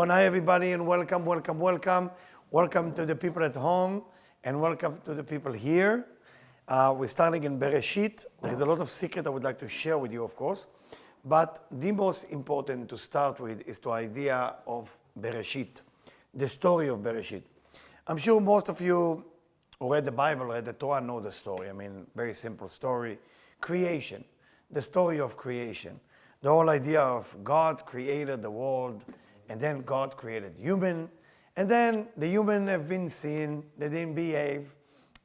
Hi everybody, and welcome, welcome, welcome. Welcome to the people at home, and welcome to the people here. We're starting in Bereshit. There is a lot of secret I would like to share with you, of course. But the most important to start with is the idea of Bereshit, the story of Bereshit. I'm sure most of you who read the Bible, read the Torah, know the story. I mean, very simple story. Creation, the story of creation. The whole idea of God created the world, and then God created human, and then the human have been seen, they didn't behave,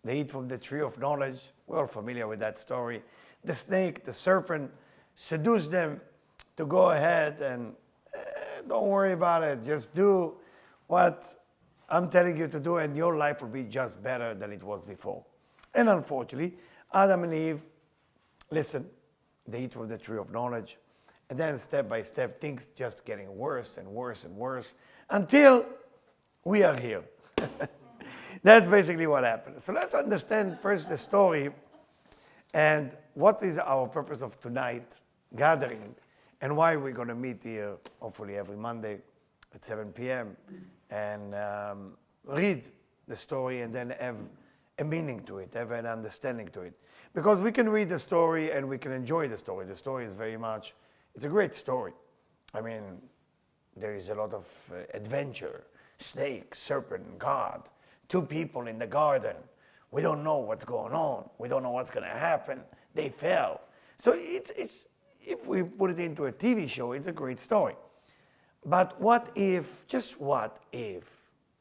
they eat from the tree of knowledge. We're all familiar with that story. The snake, the serpent, seduced them to go ahead and don't worry about it, just do what I'm telling you to do, and your life will be just better than it was before. And unfortunately, Adam and Eve, listen, they eat from the tree of knowledge. And then step by step, things just getting worse and worse and worse until we are here. That's basically what happened. So let's understand first the story and what is our purpose of tonight gathering and why we're going to meet here, hopefully every Monday at 7 p.m. and read the story and then have a meaning to it, have an understanding to it. Because we can read the story and we can enjoy the story. The story is very much, it's a great story. I mean, there is a lot of adventure, snake, serpent, God, two people in the garden. We don't know what's going on. We don't know what's going to happen. They fell. So it's if we put it into a TV show, it's a great story. But what if, just what if,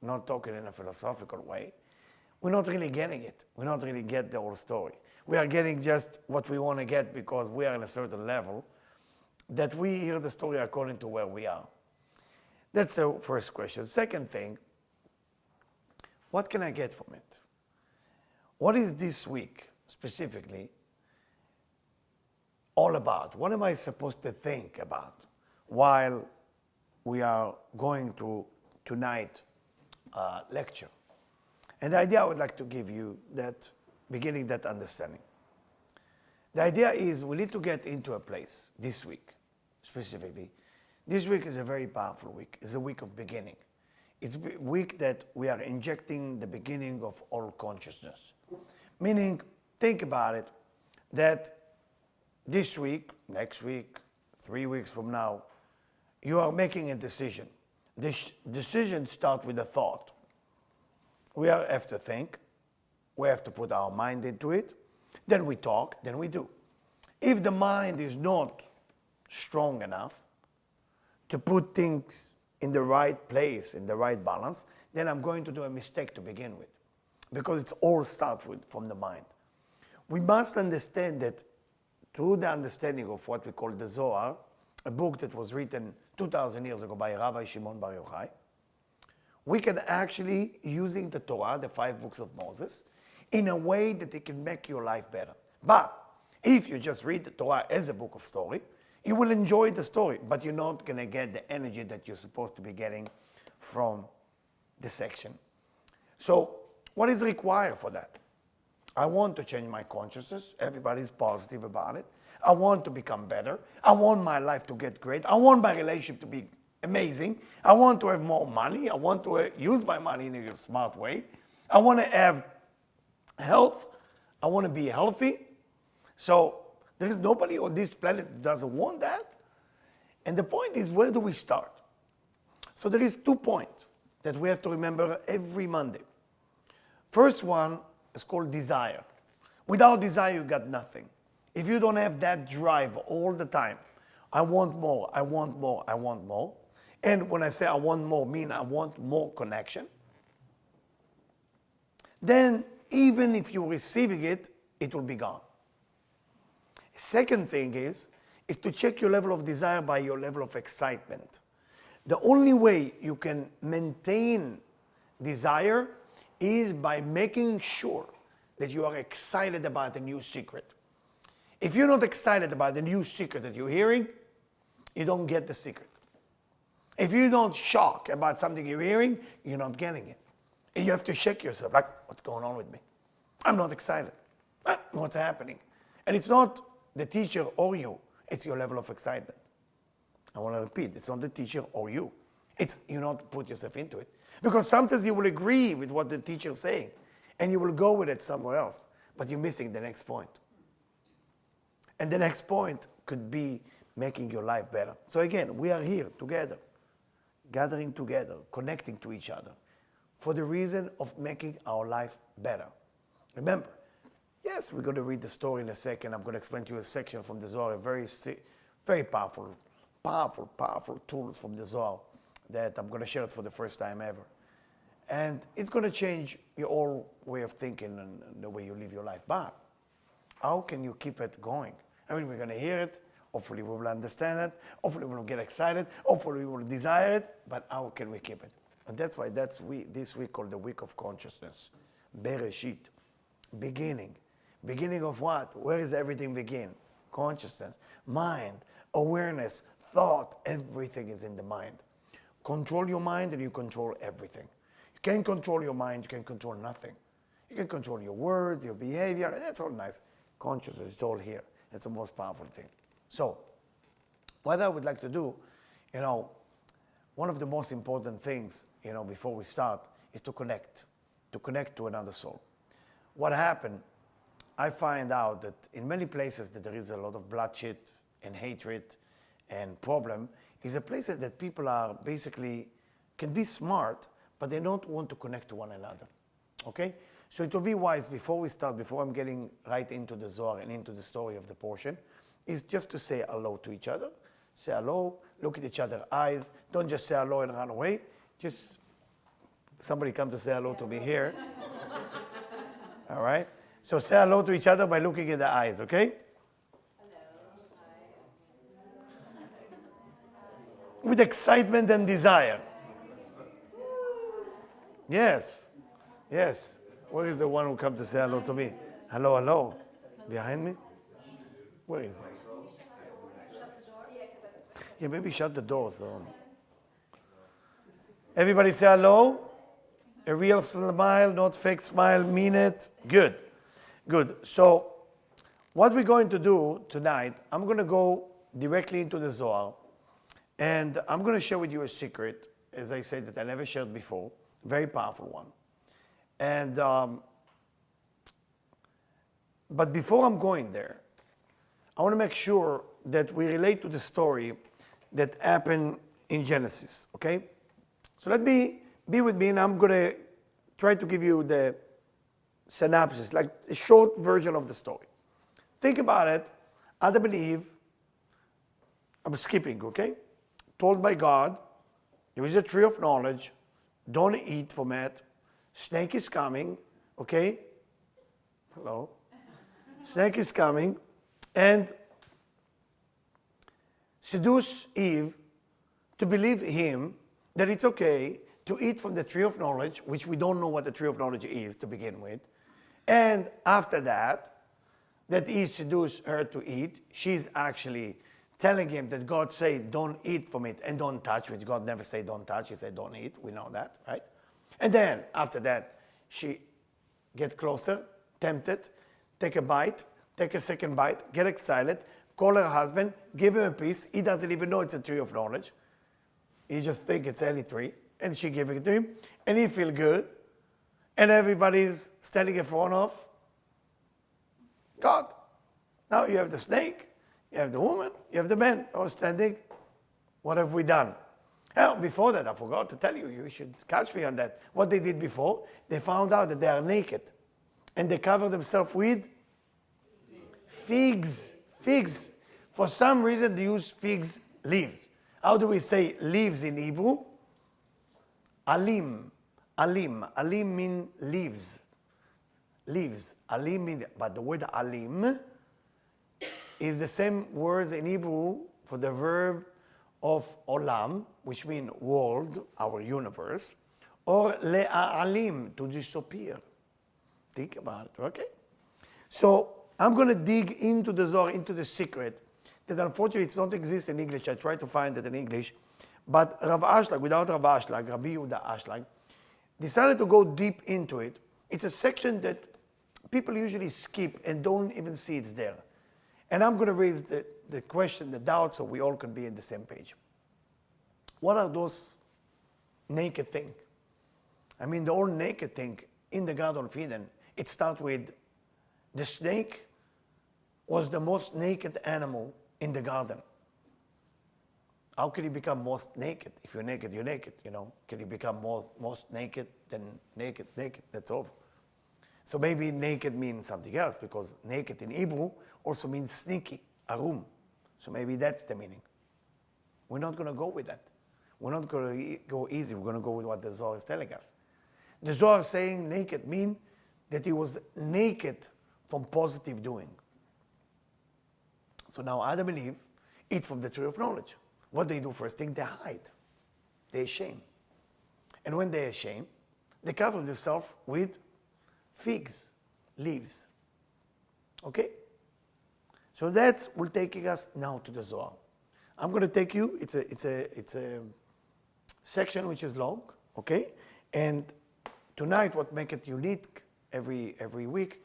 not talking in a philosophical way, we're not really getting it. We're not really getting the whole story. We are getting just what we want to get because we are in a certain level, that we hear the story according to where we are. That's the first question. Second thing, what can I get from it? What is this week specifically all about? What am I supposed to think about while we are going to tonight lecture? And the idea I would like to give you that, beginning that understanding. The idea is we need to get into a place this week, specifically. This week is a very powerful week. It's a week of beginning. It's a week that we are injecting the beginning of all consciousness. Meaning, think about it, that this week, next week, 3 weeks from now, you are making a decision. This decision starts with a thought. We have to think. We have to put our mind into it. Then we talk, then we do. If the mind is not strong enough to put things in the right place, in the right balance, then I'm going to do a mistake to begin with. Because it's all starts from the mind. We must understand that through the understanding of what we call the Zohar, a book that was written 2,000 years ago by Rabbi Shimon Bar Yochai, we can actually, using the Torah, the 5 books of Moses, in a way that it can make your life better. But if you just read the Torah as a book of story, you will enjoy the story, but you're not going to get the energy that you're supposed to be getting from the section. So what is required for that? I want to change my consciousness. Everybody's positive about it. I want to become better. I want my life to get great. I want my relationship to be amazing. I want to have more money. I want to use my money in a smart way. I want to have health. I want to be healthy. So there is nobody on this planet that doesn't want that. And the point is, where do we start? So there is 2 points that we have to remember every Monday. First one is called desire. Without desire, you got nothing. If you don't have that drive all the time, I want more, I want more, I want more. And when I say I want more, mean I want more connection. Then even if you're receiving it, it will be gone. Second thing is to check your level of desire by your level of excitement. The only way you can maintain desire is by making sure that you are excited about the new secret. If you're not excited about the new secret that you're hearing, you don't get the secret. If you're not shocked about something you're hearing, you're not getting it. And you have to check yourself, like, what's going on with me? I'm not excited. What's happening? And it's not the teacher or you, it's your level of excitement. I want to repeat, it's not the teacher or you. It's you not put yourself into it. Because sometimes you will agree with what the teacher is saying, and you will go with it somewhere else, but you're missing the next point. And the next point could be making your life better. So again, we are here together, gathering together, connecting to each other, for the reason of making our life better. Remember, yes, we're going to read the story in a second. I'm going to explain to you a section from the Zohar, very powerful tools from the Zohar that I'm going to share it for the first time ever. And it's going to change your whole way of thinking and the way you live your life. But how can you keep it going? I mean, we're going to hear it. Hopefully we will understand it. Hopefully we will get excited. Hopefully we will desire it. But how can we keep it? And that's why this week called the Week of Consciousness. Bereshit. Beginning. Beginning of what? Where does everything begin? Consciousness. Mind. Awareness. Thought. Everything is in the mind. Control your mind and you control everything. You can't control your mind, you can control nothing. You can control your words, your behavior, that's all nice. Consciousness is all here. That's the most powerful thing. So, what I would like to do, one of the most important things, before we start, is to connect to another soul. What happened, I find out that in many places that there is a lot of bloodshed and hatred and problem, is a place that people are basically, can be smart, but they don't want to connect to one another, okay? So it will be wise before we start, before I'm getting right into the Zohar and into the story of the portion, is just to say hello to each other. Say hello, look at each other's eyes. Don't just say hello and run away. Just, somebody come to say hello to me here. All right? So say hello to each other by looking in the eyes, okay? With excitement and desire. Yes. Where is the one who come to say hello to me? Hello, hello. Behind me? Where is he? Yeah, maybe shut the door. So. Everybody say hello. A real smile, not fake smile. Mean it. Good. So, what we're going to do tonight, I'm going to go directly into the Zohar. And I'm going to share with you a secret, as I said, that I never shared before. Very powerful one. And, but before I'm going there, I want to make sure that we relate to the story that happened in Genesis, okay? So let me be with me, and I'm going to try to give you the synopsis, like a short version of the story. Think about it. Adam and Eve, I'm skipping, okay? Told by God, there is a tree of knowledge, don't eat from it. Snake is coming, okay? Hello? Snake is coming, and seduce Eve to believe him that it's okay to eat from the tree of knowledge, which we don't know what the tree of knowledge is to begin with. And after that he seduced her to eat. She's actually telling him that God said don't eat from it and don't touch, which God never said don't touch. He said don't eat. We know that, right? And then after that, she get closer, tempted, take a bite, take a second bite, get excited, call her husband, give him a piece. He doesn't even know it's a tree of knowledge. He just thinks it's any tree. And she gave it to him, and he feel good. And everybody's standing in front of God. Now you have the snake, you have the woman, you have the man all standing. What have we done? Well, before that, I forgot to tell you, you should catch me on that. What they did before, they found out that they are naked. And they covered themselves with figs. Figs. For some reason, they use figs leaves. How do we say leaves in Hebrew? Alim. Alim. Alim means leaves. Leaves. Alim means, but the word alim is the same word in Hebrew for the verb of olam, which means world, our universe, or le'alim, to disappear. Think about it, okay? So I'm going to dig into the Zohar, into the secret, that unfortunately it doesn't exist in English. I tried to find it in English. But Rav Ashlag, without Rav Ashlag, Rabbi Yehuda Ashlag, decided to go deep into it. It's a section that people usually skip and don't even see it's there. And I'm going to raise the question, the doubt, so we all can be on the same page. What are those naked thing. I mean, the whole naked thing in the Garden of Eden, it starts with the snake was the most naked animal in the garden. How can you become most naked? If you're naked, you're naked, you know. Can you become most naked than naked? Naked, that's over. So maybe naked means something else, because naked in Hebrew also means sneaky, arum. So maybe that's the meaning. We're not going to go with that. We're not going to go easy. We're going to go with what the Zohar is telling us. The Zohar is saying naked means that he was naked from positive doing. So now Adam and Eve eat from the tree of knowledge. What they do first thing, they hide. They shame. And when they are ashamed, they cover themselves with figs, leaves. Okay? So that will take us now to the Zohar. I'm going to take you, it's a section which is long, okay? And tonight, what makes it unique every week,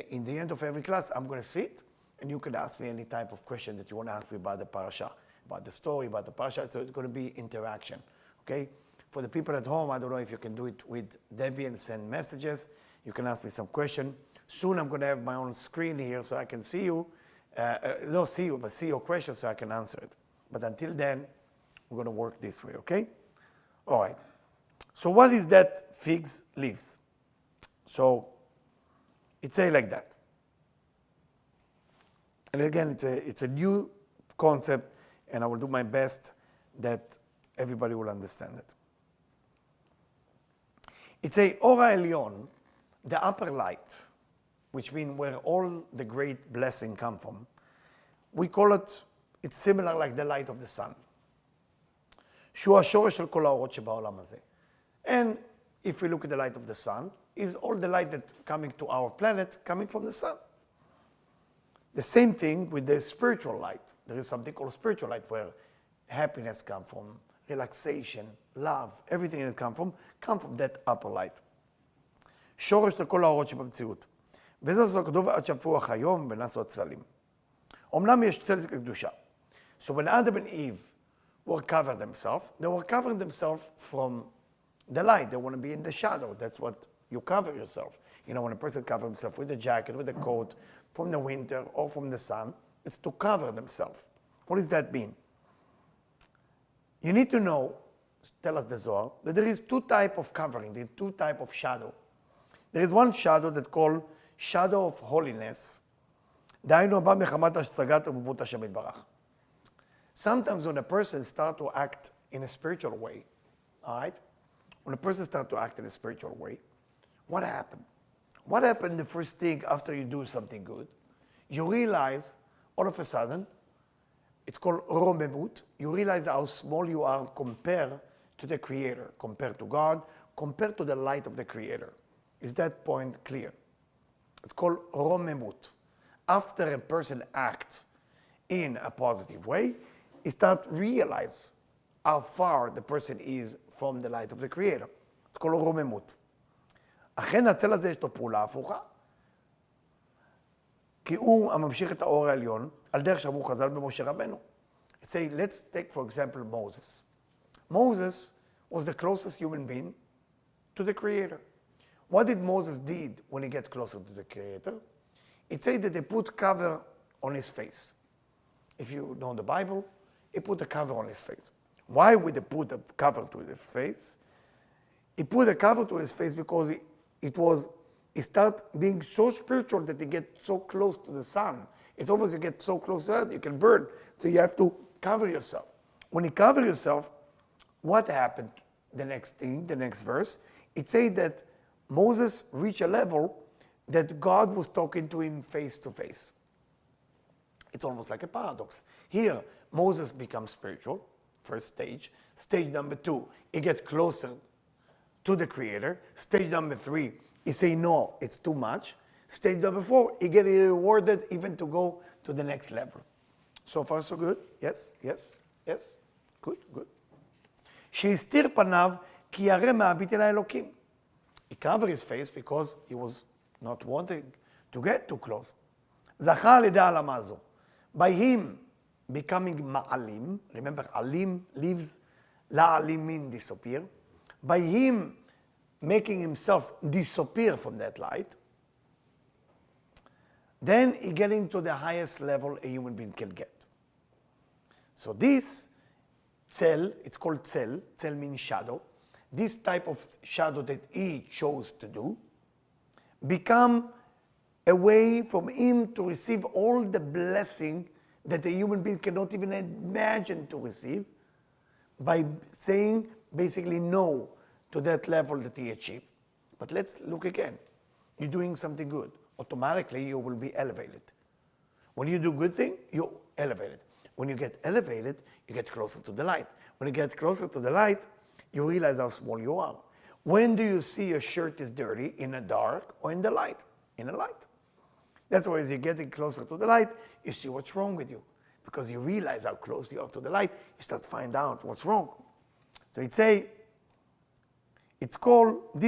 in the end of every class, I'm going to sit, and you can ask me any type of question that you want to ask me about the parasha, about the story, about the parasha. So it's going to be interaction, okay? For the people at home, I don't know if you can do it with Debbie and send messages. You can ask me some question. Soon I'm going to have my own screen here so I can see you. Not see you, but see your question so I can answer it. But until then, we're going to work this way, okay? All right. So what is that figs leaves? So it say like that. And again, it's a new concept, and I will do my best that everybody will understand it. It's a Ora Elyon, the upper light, which means where all the great blessing come from. We call it, it's similar like the light of the sun. שהוא השורש של כל האורות שבעולם הזה. And if we look at the light of the sun, is all the light that coming to our planet coming from the sun. The same thing with the spiritual light. There is something called spiritual light where happiness comes from, relaxation, love, everything that come from that upper light. שורש לכל האורות שבמציאות. וזה כתוב עד שפכו החיים ונעשו הצללים. אמנם יש צל לקדושה. So when Adam and Eve were covered themselves, they were covering themselves from the light. They want to be in the shadow. That's what you cover yourself. You know, when a person covers himself with a jacket, with a coat, from the winter or from the sun, it's to cover themselves. What does that mean? You need to know, tell us the Zohar, that there is two types of covering, there are two types of shadow. There is one shadow that called shadow of holiness. דהיינו הבא מחמת השגת רבבות השם יתברך. Sometimes when a person starts to act in a spiritual way, all right? When a person starts to act in a spiritual way, what happened? What happened the first thing after you do something good? You realize, all of a sudden, it's called romemut, you realize how small you are compared to the Creator, compared to God, compared to the light of the Creator. Is that point clear? It's called romemut. After a person acts in a positive way, he starts to realize how far the person is from the light of the Creator. It's called רוממות. אכן הצל הזה יש לו פעולה הפוכה, כי הוא הממשיך את האור העליון, על דרך שאמרו חז"ל במשה רבנו. Say, let's take for example Moses. Moses was the closest human being to the Creator. What did Moses did when he got closer to the Creator? It said that they put cover on his face. If you know the Bible, he put a cover on his face. Why would they put a cover to his face? He put a cover to his face because he started being so spiritual that he get so close to the sun. It's almost you get so close to it, you can burn. So you have to cover yourself. When you cover yourself, what happened? The next thing, the next verse, it said that Moses reached a level that God was talking to him face to face. It's almost like a paradox. Here, Moses becomes spiritual, first stage. Stage number 2, he gets closer to the Creator. Stage number 3, he say no, it's too much. Stage number 4, he gets rewarded even to go to the next level. So far, so good? Yes, yes, yes. Good, good. שהסתיר פניו כי ירא מהביט אל האלוקים. He covered his face because he was not wanting to get too close. זכה על ידי העלמה הזו. By him becoming ma'alim, remember alim, leaves, la'alim mean disappear. by him making himself disappear from that light, then he getting to the highest level a human being can get. So this cell, it's called cell means shadow, this type of shadow that he chose to do, become a way from him to receive all the blessing that a human being cannot even imagine to receive, by saying basically no to that level that he achieved. But let's look again. You're doing something good. Automatically, you will be elevated. When you do good thing, you're elevated. When you get elevated, you get closer to the light. When you get closer to the light, you realize how small you are. When do you see your shirt is dirty? In the dark or in the light? In the light. That's why as you're getting closer to the light, you see what's wrong with you. Because you realize how close you are to the light, you start to find out what's wrong. So it's called,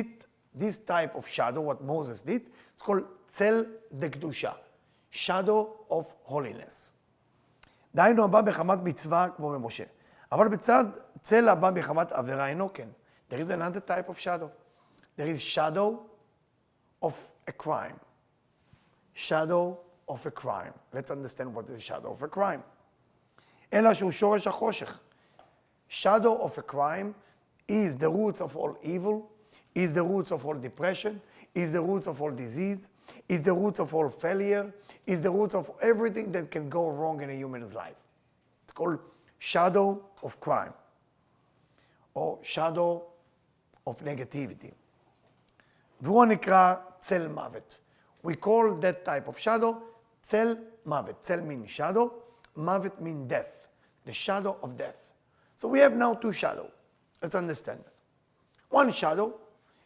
this type of shadow, what Moses did, it's called צל דקדושה, shadow of holiness. דהיינו הבא בחמת מצווה כמו במשה. אבל בצד צל הבא בחמת עבירה אינו כן. There is another type of shadow. There is shadow of a crime. Shadow of a crime. Let's understand what is shadow of a crime. אלא שהוא שורש החושך. Shadow of a crime is the roots of all evil, is the roots of all depression, is the roots of all disease, is the roots of all failure, is the roots of everything that can go wrong in a human's life. It's called shadow of crime, or shadow of negativity. והוא נקרא צל מוות. We call that type of shadow צל מוות. צל means shadow, מוות means death, the shadow of death. So we have now two shadows. Let's understand that. One shadow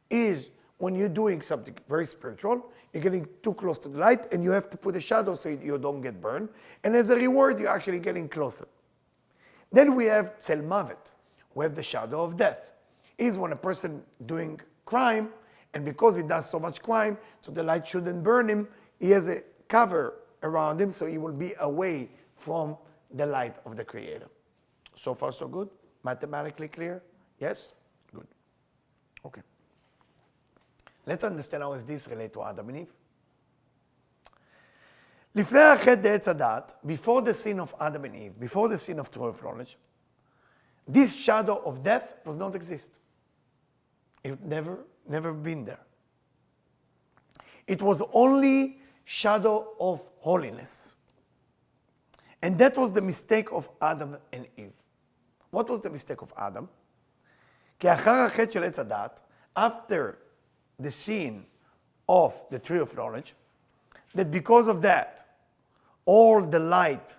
is when you're doing something very spiritual, you're getting too close to the light, and you have to put a shadow so you don't get burned. And as a reward, you're actually getting closer. Then we have Tzel Mavet. We have the shadow of death. Is when a person doing crime, and because he does so much crime, so the light shouldn't burn him, he has a cover around him, so he will be away from the light of the Creator. So far, so good? Mathematically clear? Yes? Good. Okay. Let's understand how does this relate to Adam and Eve. לפני החטא בעץ הדת, before the sin of Adam and Eve, before the sin of true of knowledge, this shadow of death does not exist. It never been there. It was only shadow of holiness. And that was the mistake of Adam and Eve. What was the mistake of Adam? כי אחר החטא של עץ הדת, after the sin of the tree of knowledge, that because of that, all the light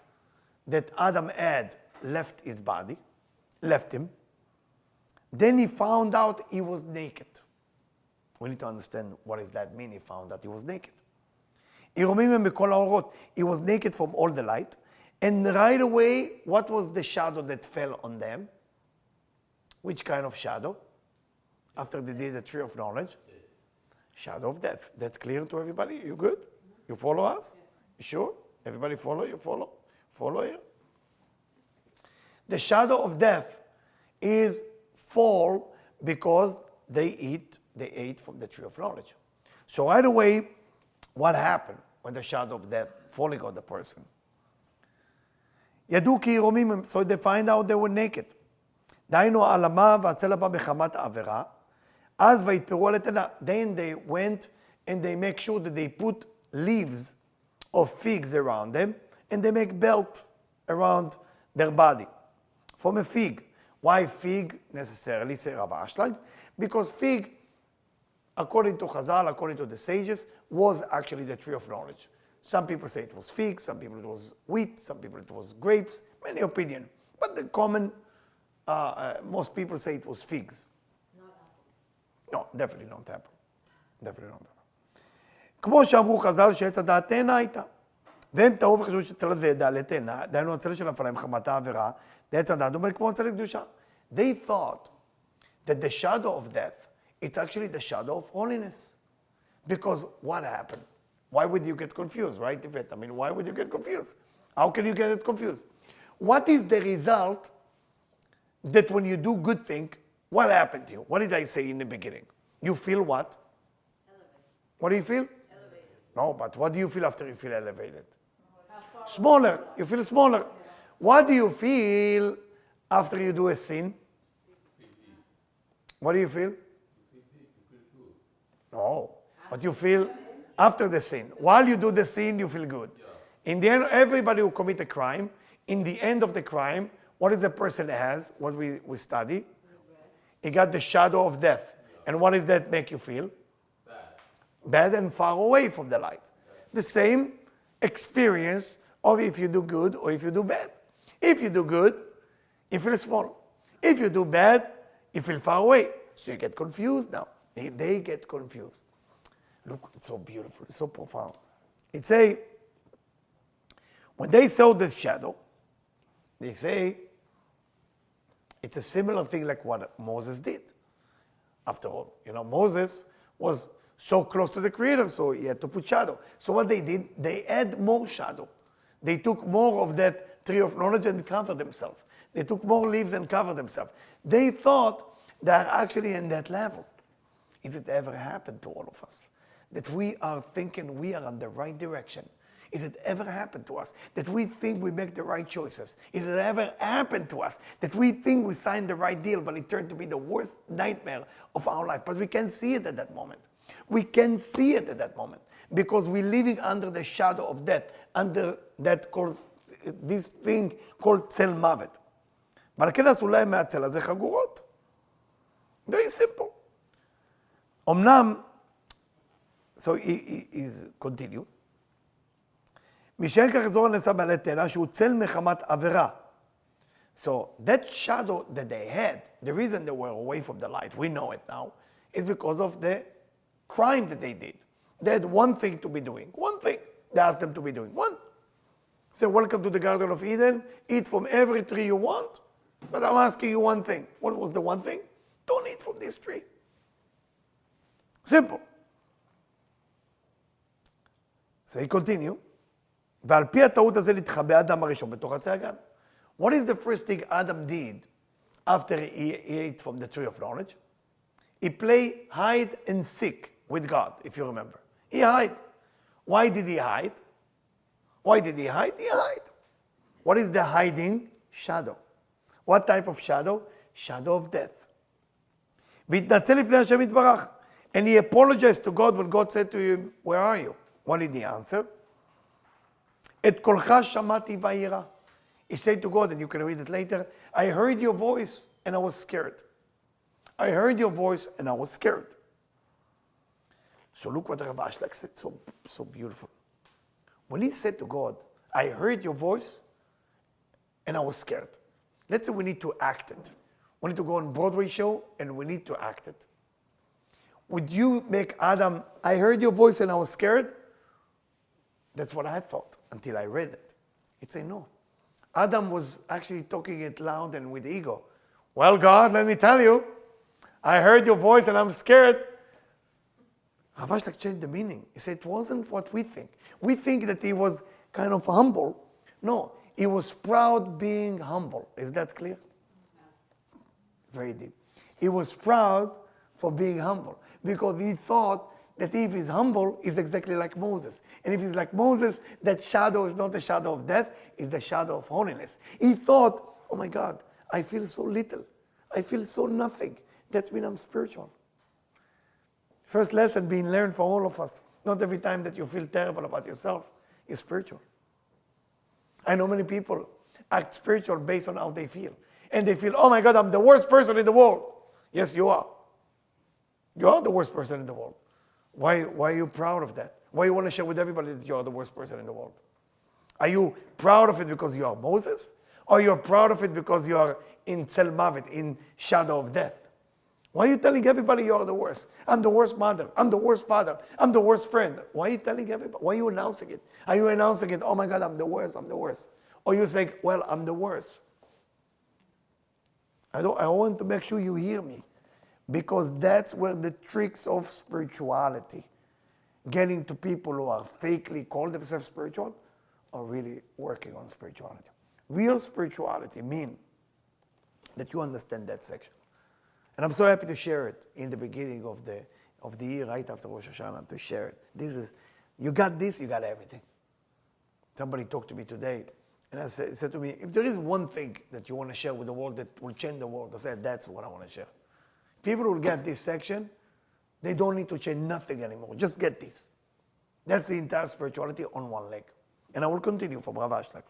that Adam had left his body, left him. Then he found out he was naked. We need to understand what does that mean, he found out he was naked. He was naked from all the light. And right away, what was the shadow that fell on them? Which kind of shadow? After they did the tree of knowledge? Shadow of death. That's clear to everybody? You good? You follow us? You sure? Everybody follow? You follow? Follow here? The shadow of death is fall because they ate from the tree of knowledge. So right away, what happened when the shadow of death falling on the person? ידעו כי ירומים, so they find out they were naked. דהיינו העלמה והצל הבא מחמת העבירה, אז ויתפרו על התנה. Then they went and they make sure that they put leaves of figs around them, and they make belt around their body from a fig. Why fig necessarily, say Rav Ashlag? Because fig, according to Chazal, according to the sages, was actually the tree of knowledge. Some people say it was figs, some people it was wheat, some people it was grapes, many opinions. But the common, most people say it was figs. Not apple. No, definitely not apple. Definitely not apple. כמו שאמרו חז"ל שעץ הדעת תאנה הייתה. והם טעו וחשבו שצל הזה ידע תאנה, דהיינו הצל של הפעלה עם חמת העבירה, לעץ הדעת דומה כמו הצל לקדושה. They thought that the shadow of death, it's actually the shadow of holiness. Because what happened? Why would you get confused, right? Why would you get confused? How can you get confused? What is the result that when you do good thing, What happened to you? What did I say in the beginning? You feel what? Elevated. What do you feel? Elevated. No, but what do you feel after you feel elevated? Smaller. You feel smaller. What do you feel after you do a sin? What do you feel? No, but you feel after the sin. While you do the sin, you feel good. In the end, everybody who commit a crime, in the end of the crime, what is the person has? What we study? He got the shadow of death. And what does that make you feel? Bad and far away from the light. The same experience of if you do good or if you do bad. If you do good, you feel small. If you do bad, you feel far away. So you get confused now. They get confused. Look, it's so beautiful, it's so profound. It's when they saw this shadow, they say, it's a similar thing like what Moses did. After all, Moses was so close to the Creator, so he had to put shadow. So what they did, they add more shadow. They took more of that tree of knowledge and covered themselves. They took more leaves and covered themselves. They thought they are actually in that level. Is it ever happened to all of us? That we are thinking we are on the right direction? Is it ever happened to us that we think we make the right choices? Is it ever happened to us that we think we signed the right deal, but it turned to be the worst nightmare of our life? But we can't see it at that moment. We can't see it at that moment because we're living under the shadow of death, under that this thing called צל מוות. ועל כן עשו להם מהצל הזה חגורות. Very simple. אמנם, so he is continue. משאין כך אזור נעשה בעלי תאנה שהוא צל מחמת עבירה. So that shadow that they had, the reason they were away from the light, we know it now, is because of the crime that they did. They had one thing to be doing. One thing they asked them to be doing. One. Say, welcome to the Garden of Eden. Eat from every tree you want. But I'm asking you one thing. What was the one thing? Don't eat from this tree. Simple. So he continue. ועל פי הטעות הזה להתחבא אדם הראשון בתוך עצי הגן. What is the first thing Adam did after he ate from the tree of knowledge? He played hide and seek with God, if you remember. He hid. Why did he hide? Why did he hide? He hid. What is the hiding? Shadow. What type of shadow? Shadow of death. והתנצל לפני השם יתברך. And he apologized to God when God said to him, where are you? What did he answer? את קולך שמעתי וירא. He said to God, and you can read it later, I heard your voice and I was scared. I heard your voice and I was scared. So look what Rav Ashlag said, so beautiful. When he said to God, I heard your voice and I was scared. Let's say we need to act it. We need to go on Broadway show and we need to act it. Would you make Adam, I heard your voice and I was scared? That's what I thought until I read it. He'd say no. Adam was actually talking it loud and with ego. Well, God, let me tell you, I heard your voice and I'm scared. Rav Ashlag changed the meaning. He said it wasn't what we think. We think that he was kind of humble. No, he was proud being humble. Is that clear? Very deep. He was proud for being humble because he thought that if he's humble, he's exactly like Moses. And if he's like Moses, that shadow is not the shadow of death, it's the shadow of holiness. He thought, oh my God, I feel so little. I feel so nothing. That means I'm spiritual. First lesson being learned for all of us. Not every time that you feel terrible about yourself, you're spiritual. I know many people act spiritual based on how they feel. And they feel, oh my God, I'm the worst person in the world. Yes, you are. You are the worst person in the world. Why are you proud of that? Why you want to share with everybody that you are the worst person in the world? Are you proud of it because you are Moses? Or you're proud of it because you are in Tzel Mavet, in shadow of death? Why are you telling everybody you are the worst? I'm the worst mother. I'm the worst father. I'm the worst friend. Why are you telling everybody? Why are you announcing it? Are you announcing it, oh my God, I'm the worst, I'm the worst? Or you say, well, I'm the worst. I want to make sure you hear me. Because that's where the tricks of spirituality, getting to people who are fakely call themselves spiritual, are really working on spirituality. Real spirituality means that you understand that section. And I'm so happy to share it in the beginning of the year, right after Rosh Hashanah, to share it. This is, you got this, you got everything. Somebody talked to me today, and said to me, if there is one thing that you want to share with the world that will change the world, I said, that's what I want to share. People will get this section, they don't need to change nothing anymore. Just get this. That's the entire spirituality on one leg. And I will continue from Rav Ashlag.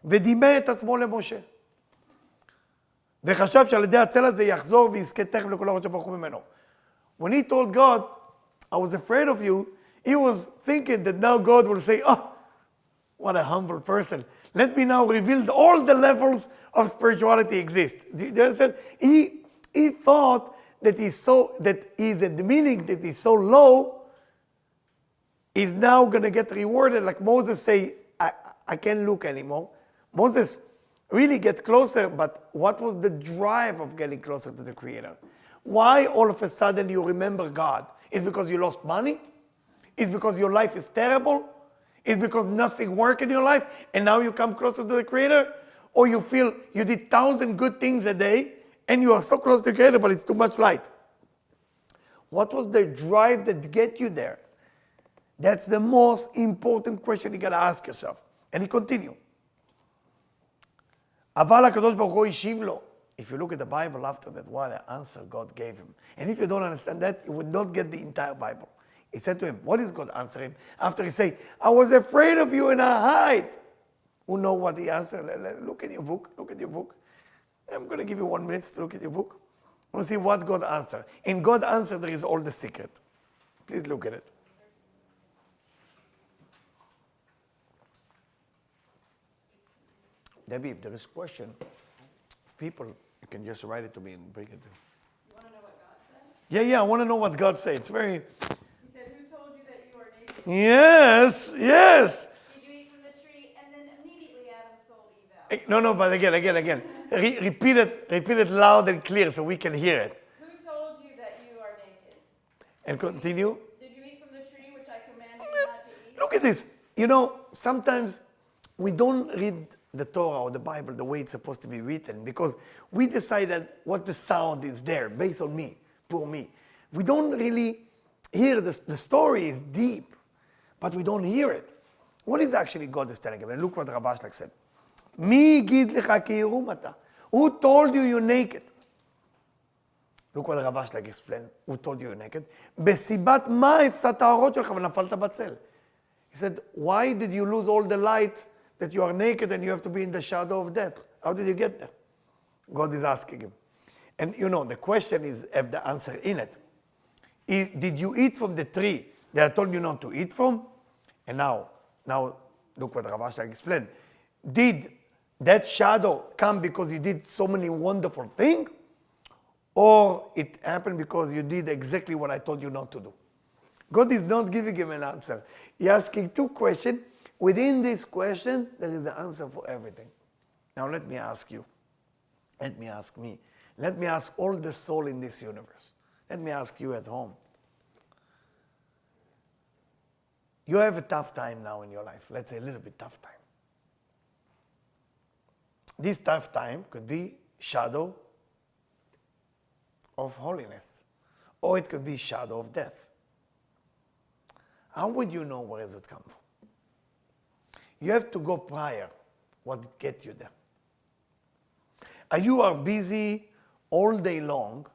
ודימה את עצמו למשה. וחשב שעל ידי הצל הזה יחזור ויזכה תכף לכל הראש שברחו ממנו. When he told God, I was afraid of you, he was thinking that now God will say, oh, what a humble person. Let me now reveal all the levels of spirituality exist. Do you understand? He thought that he's admitting that he's so low, he's now going to get rewarded. Like Moses say, I can't look anymore. Moses really get closer, but what was the drive of getting closer to the Creator? Why all of a sudden you remember God? Is because you lost money? Is because your life is terrible? Is because nothing worked in your life and now you come closer to the Creator? Or you feel you did 1,000 good things a day and you are so close to the Creator but it's too much light? What was the drive that get you there? That's the most important question you got to ask yourself. And he continued. אבל הקדוש ברוך הוא השיב לו. If you look at the Bible after that, what an answer God gave him. And if you don't understand that, you would not get the entire Bible. He said to him, what is God answering? After he said, I was afraid of you and I hide. Who know what he answered? Look at your book. Look at your book. I'm going to give you 1 minute to look at your book. We'll see what God answered. In God answer, there is all the secret. Please look at it. Debbie, if there is question of people, you can just write it to me and bring it to me. You want to know what God said? Yeah, I want to know what God said. It's very... He said, who told you that you are naked? Yes. Did you eat from the tree? And then immediately Adam sold Eve out. No, but again. Repeat it loud and clear so we can hear it. Who told you that you are naked? And continue. Did you eat from the tree which I commanded you not to eat? Look at this. You know, sometimes we don't read the Torah or the Bible the way it's supposed to be written because we decided what the sound is there based on me, poor me. We don't really hear the story is deep, but we don't hear it. What is actually God is telling him? And look what Rav Ashlag said. Mi gid lecha ki yirum ata. Who told you you're naked? Look what Rav Ashlag explained. Who told you you're naked? בסיבת מה הפסדת האורות שלך ונפלת בצל. He said, why did you lose all the light that you are naked and you have to be in the shadow of death? How did you get there? God is asking him. And you know, the question is, have the answer in it. Did you eat from the tree that I told you not to eat from? And now look what Rav Ashlag explained. Did that shadow come because you did so many wonderful things? Or it happened because you did exactly what I told you not to do? God is not giving him an answer. He's asking 2 questions. Within this question, there is the answer for everything. Now let me ask you. Let me ask me. Let me ask all the soul in this universe. Let me ask you at home. You have a tough time now in your life. Let's say a little bit tough time. This tough time could be shadow of holiness. Or it could be shadow of death. How would you know where does it come from? You have to go prior. What gets you there? You are busy all day long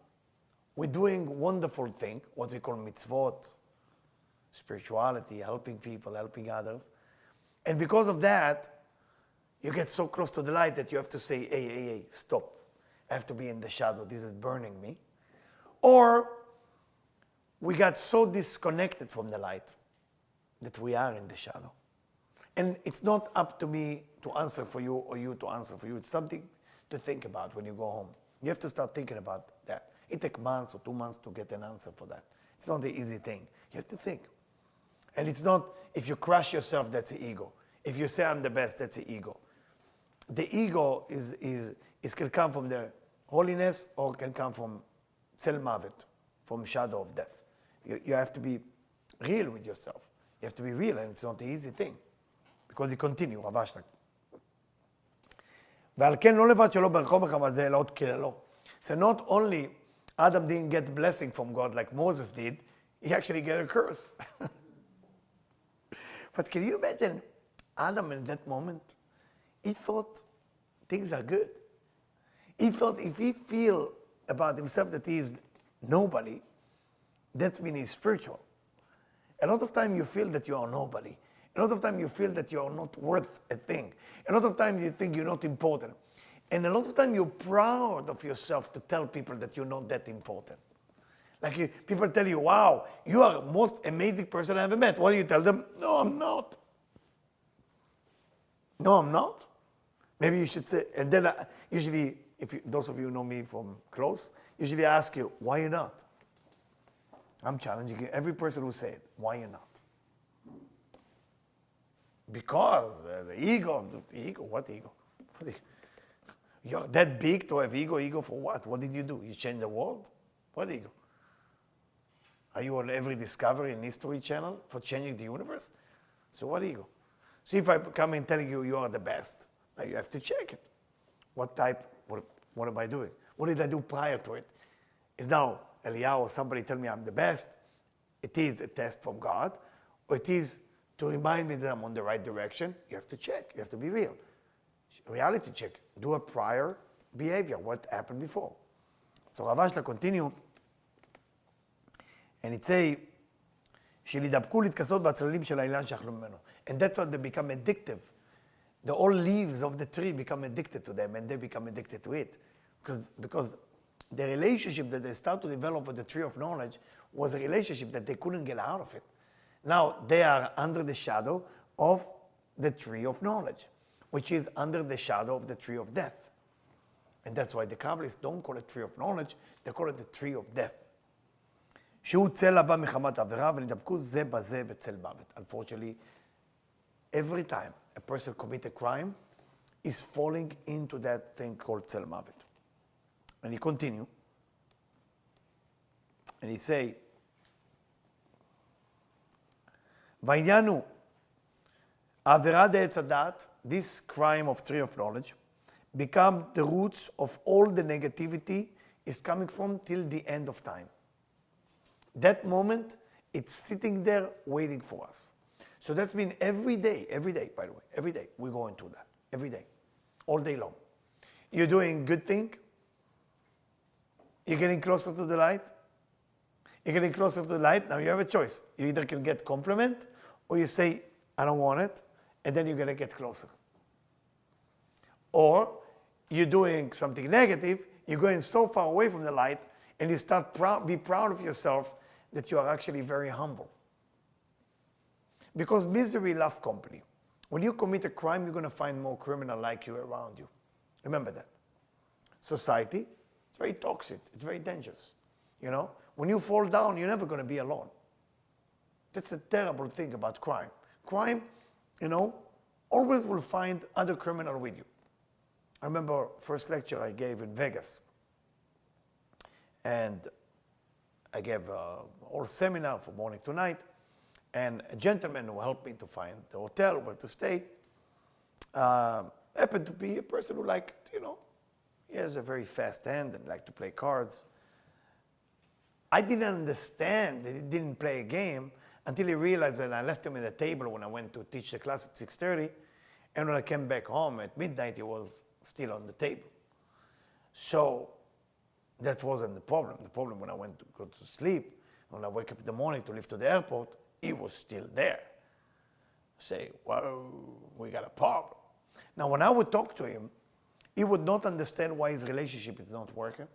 with doing wonderful things, what we call mitzvot, spirituality, helping people, helping others. And because of that, you get so close to the light that you have to say, hey, stop. I have to be in the shadow. This is burning me. Or we got so disconnected from the light that we are in the shadow. And it's not up to me to answer for you or you to answer for you. It's something to think about when you go home. You have to start thinking about that. It takes months or 2 months to get an answer for that. It's not the easy thing. You have to think. And it's not, if you crush yourself, that's the ego. If you say I'm the best, that's the ego. The ego can come from the holiness or can come from Tzel Mavet, from shadow of death. You have to be real with yourself. You have to be real, and it's not an easy thing. Because he continued, רב אשלג. ועל כן לא לבד שלא ברכו בך, אבל זה אלא עוד קללו. So not only Adam didn't get blessing from God like Moses did, he actually got a curse. But can you imagine Adam in that moment? He thought things are good. He thought if he feel about himself that he is nobody, that means he's spiritual. A lot of time you feel that you are nobody. A lot of time you feel that you are not worth a thing. A lot of time you think you're not important. And a lot of time you're proud of yourself to tell people that you're not that important. Like people tell you, wow, you are the most amazing person I ever met. What do you tell them? No, I'm not. No, I'm not. Maybe you should say, and then usually, those of you who know me from close, usually I ask you, why you not? I'm challenging every person who say it, why you not? Because the ego, what ego? You're that big to have ego. Ego for what? What did you do? You change the world? What ego? Are you on every Discovery and History Channel for changing the universe? So what ego? See, if I come in telling you you are the best, now you have to check it. What am I doing? What did I do prior to it? Is now Eliyahu or somebody tell me I'm the best? It is a test from God, or it is to remind me that I'm on the right direction? You have to check. You have to be real. Reality check. Do a prior behavior. What happened before? So Rav Ashla continue, and it say, שלהידבקו להתכסות בצללים של האילן שאכלו ממנו. And that's why they become addictive. The all leaves of the tree become addicted to them, and they become addicted to it. Because the relationship that they start to develop with the tree of knowledge was a relationship that they couldn't get out of it. Now they are under the shadow of the tree of knowledge, which is under the shadow of the tree of death. And that's why the Kabbalists don't call it tree of knowledge, they call it the tree of death. שהוא צל הבא מחמת עבירה ונדבקו זה בזה בצל מוות. Unfortunately, every time a person commits a crime, is falling into that thing called צל מוות. And he continue, and he say, והעניין הוא, העבירה דעץ הדעת, this crime of tree of knowledge, become the roots of all the negativity is coming from till the end of time. That moment, it's sitting there waiting for us. So that's mean every day, by the way, every day, we go into that, every day, all day long. You're doing good thing, you're getting closer to the light, you're getting closer to the light, now you have a choice. You either can get compliment, or you say, I don't want it, and then you're gonna get closer. Or, you're doing something negative, you're going so far away from the light, and you start be proud of yourself that you are actually very humble. Because misery loves company. When you commit a crime, you're going to find more criminals like you around you. Remember that. Society, it's very toxic. It's very dangerous. You know, when you fall down, you're never going to be alone. That's a terrible thing about crime. Crime, you know, always will find other criminals with you. I remember first lecture I gave in Vegas. And I gave a whole seminar from morning to night. And a gentleman who helped me to find the hotel where to stay happened to be a person who liked, you know, he has a very fast hand and liked to play cards. I didn't understand that he didn't play a game until he realized that I left him at the table when I went to teach the class at 6:30. And when I came back home at midnight, he was still on the table. So that wasn't the problem. The problem when I went to go to sleep, when I wake up in the morning to leave to the airport, he was still there. Say, whoa, we got a problem. Now, when I would talk to him, he would not understand why his relationship is not working,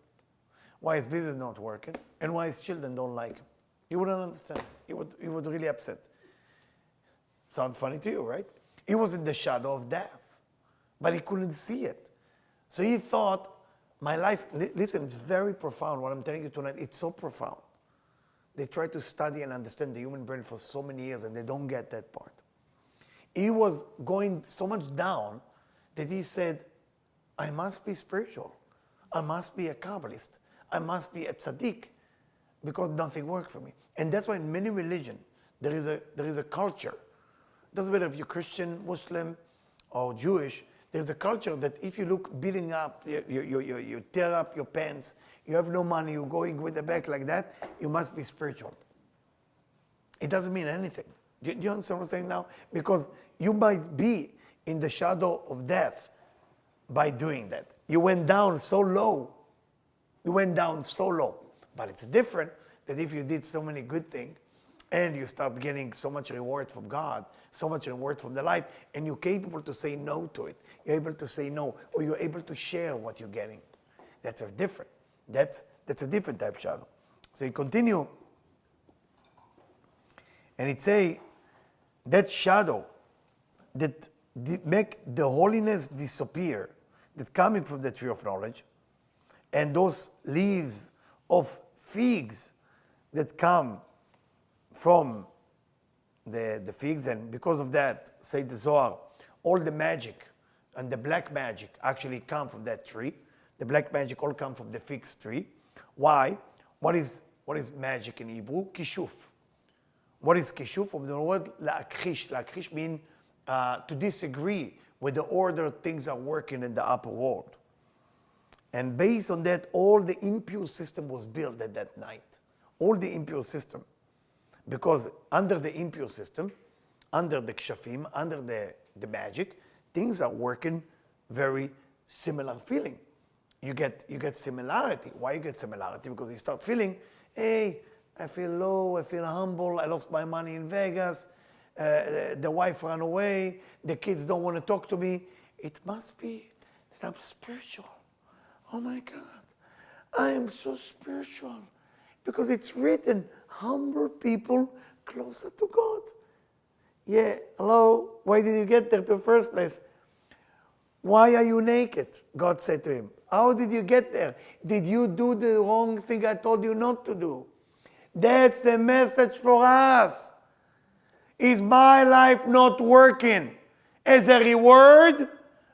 why his business is not working, and why his children don't like him. He wouldn't understand. He would really upset. Sound funny to you, right? He was in the shadow of death, but he couldn't see it. So he thought, my life, listen, it's very profound. What I'm telling you tonight, it's so profound. They try to study and understand the human brain for so many years, and they don't get that part. He was going so much down that he said, I must be spiritual. I must be a Kabbalist. I must be a tzaddik, because nothing worked for me. And that's why in many religions, there is a culture. It doesn't matter if you're Christian, Muslim, or Jewish, There's a culture that if you look beating up, you tear up your pants, you have no money, you're going with the back like that, you must be spiritual. It doesn't mean anything. Do you understand what I'm saying now? Because you might be in the shadow of death by doing that. You went down so low. You went down so low. But it's different that if you did so many good things and you start getting so much reward from God, so much reward from the light, and you're capable to say no to it. You're able to say no, or you're able to share what you're getting. That's a different. That's a different type of shadow. So you continue, and it say that shadow that make the holiness disappear, that coming from the tree of knowledge, and those leaves of figs that come from the figs, and because of that, say the Zohar, all the magic and the black magic actually come from that tree. The black magic all come from the fig tree. Why? What is magic in Hebrew? Kishuf. What is kishuf? From the word la'akrish. La'akrish means to disagree with the order things are working in the upper world. And based on that, all the impure system was built at that night. All the impure system. Because under the impure system, under the kshafim, under the magic, things are working very similar feeling. You get similarity. Why you get similarity? Because you start feeling, hey, I feel low, I feel humble, I lost my money in Vegas, the wife ran away, the kids don't want to talk to me. It must be that I'm spiritual. Oh my God, I am so spiritual. Because it's written, humble people closer to God. Yeah, hello, why did you get there to the first place? Why are you naked? God said to him. How did you get there? Did you do the wrong thing I told you not to do? That's the message for us. Is my life not working as a reward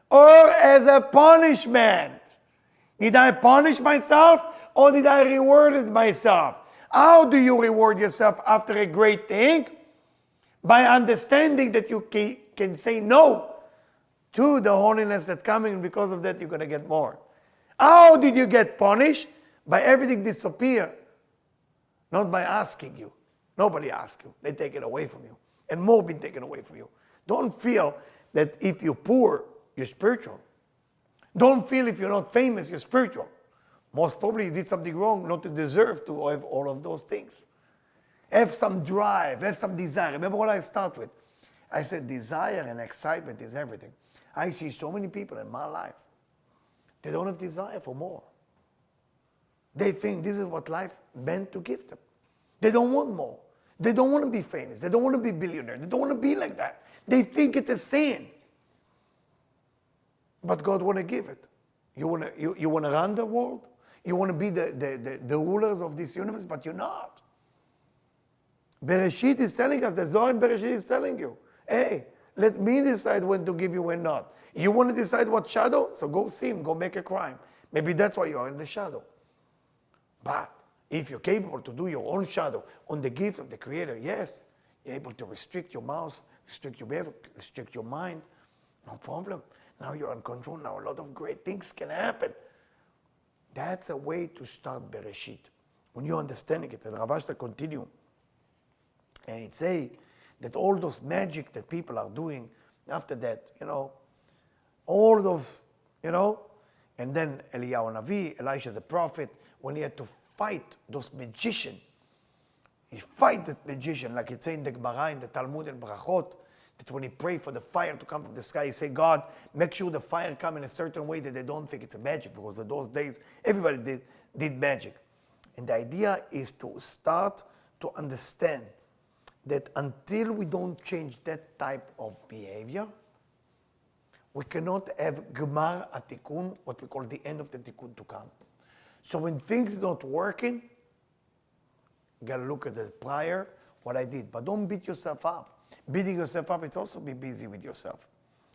or as a punishment? Did I punish myself or did I reward myself? How do you reward yourself after a great thing? By understanding that you can say no to the holiness that's coming, and because of that you're going to get more. How did you get punished? By everything disappear. Not by asking you. Nobody asks you. They take it away from you. And more been taken away from you. Don't feel that if you're poor, you're spiritual. Don't feel if you're not famous, you're spiritual. Most probably you did something wrong not to deserve to have all of those things. Have some drive, have some desire. Remember what I start with? I said desire and excitement is everything. I see so many people in my life, they don't have desire for more. They think this is what life meant to give them. They don't want more. They don't want to be famous. They don't want to be billionaire. They don't want to be like that. They think it's a sin. But God want to give it. You want to run the world? You want to be the rulers of this universe, but you're not. Bereshit is telling us, the Zohar in Bereshit is telling you, hey, let me decide when to give you, when not. You want to decide what shadow? So go sin, go make a crime. Maybe that's why you are in the shadow. But if you're capable to do your own shadow on the gift of the Creator, yes, you're able to restrict your mouth, restrict your behavior, restrict your mind. No problem. Now you're in control. Now a lot of great things can happen. That's a way to start Bereshit. When you're understanding it, and Rav Ashta continue, and it say that all those magic that people are doing after that, all those, and then Eliyahu Navi, Elisha the prophet, when he had to fight those magicians, he fight that magician, like it's in the Gemara, in the Talmud and Brachot, that when he prayed for the fire to come from the sky, he said, God, make sure the fire come in a certain way that they don't think it's a magic, because in those days, everybody did magic. And the idea is to start to understand that until we don't change that type of behavior, we cannot have Gemar Atikun, what we call the end of the Tikkun to come. So when things not working, you gotta look at the prior, what I did. But don't beat yourself up. Beating yourself up, it's also be busy with yourself.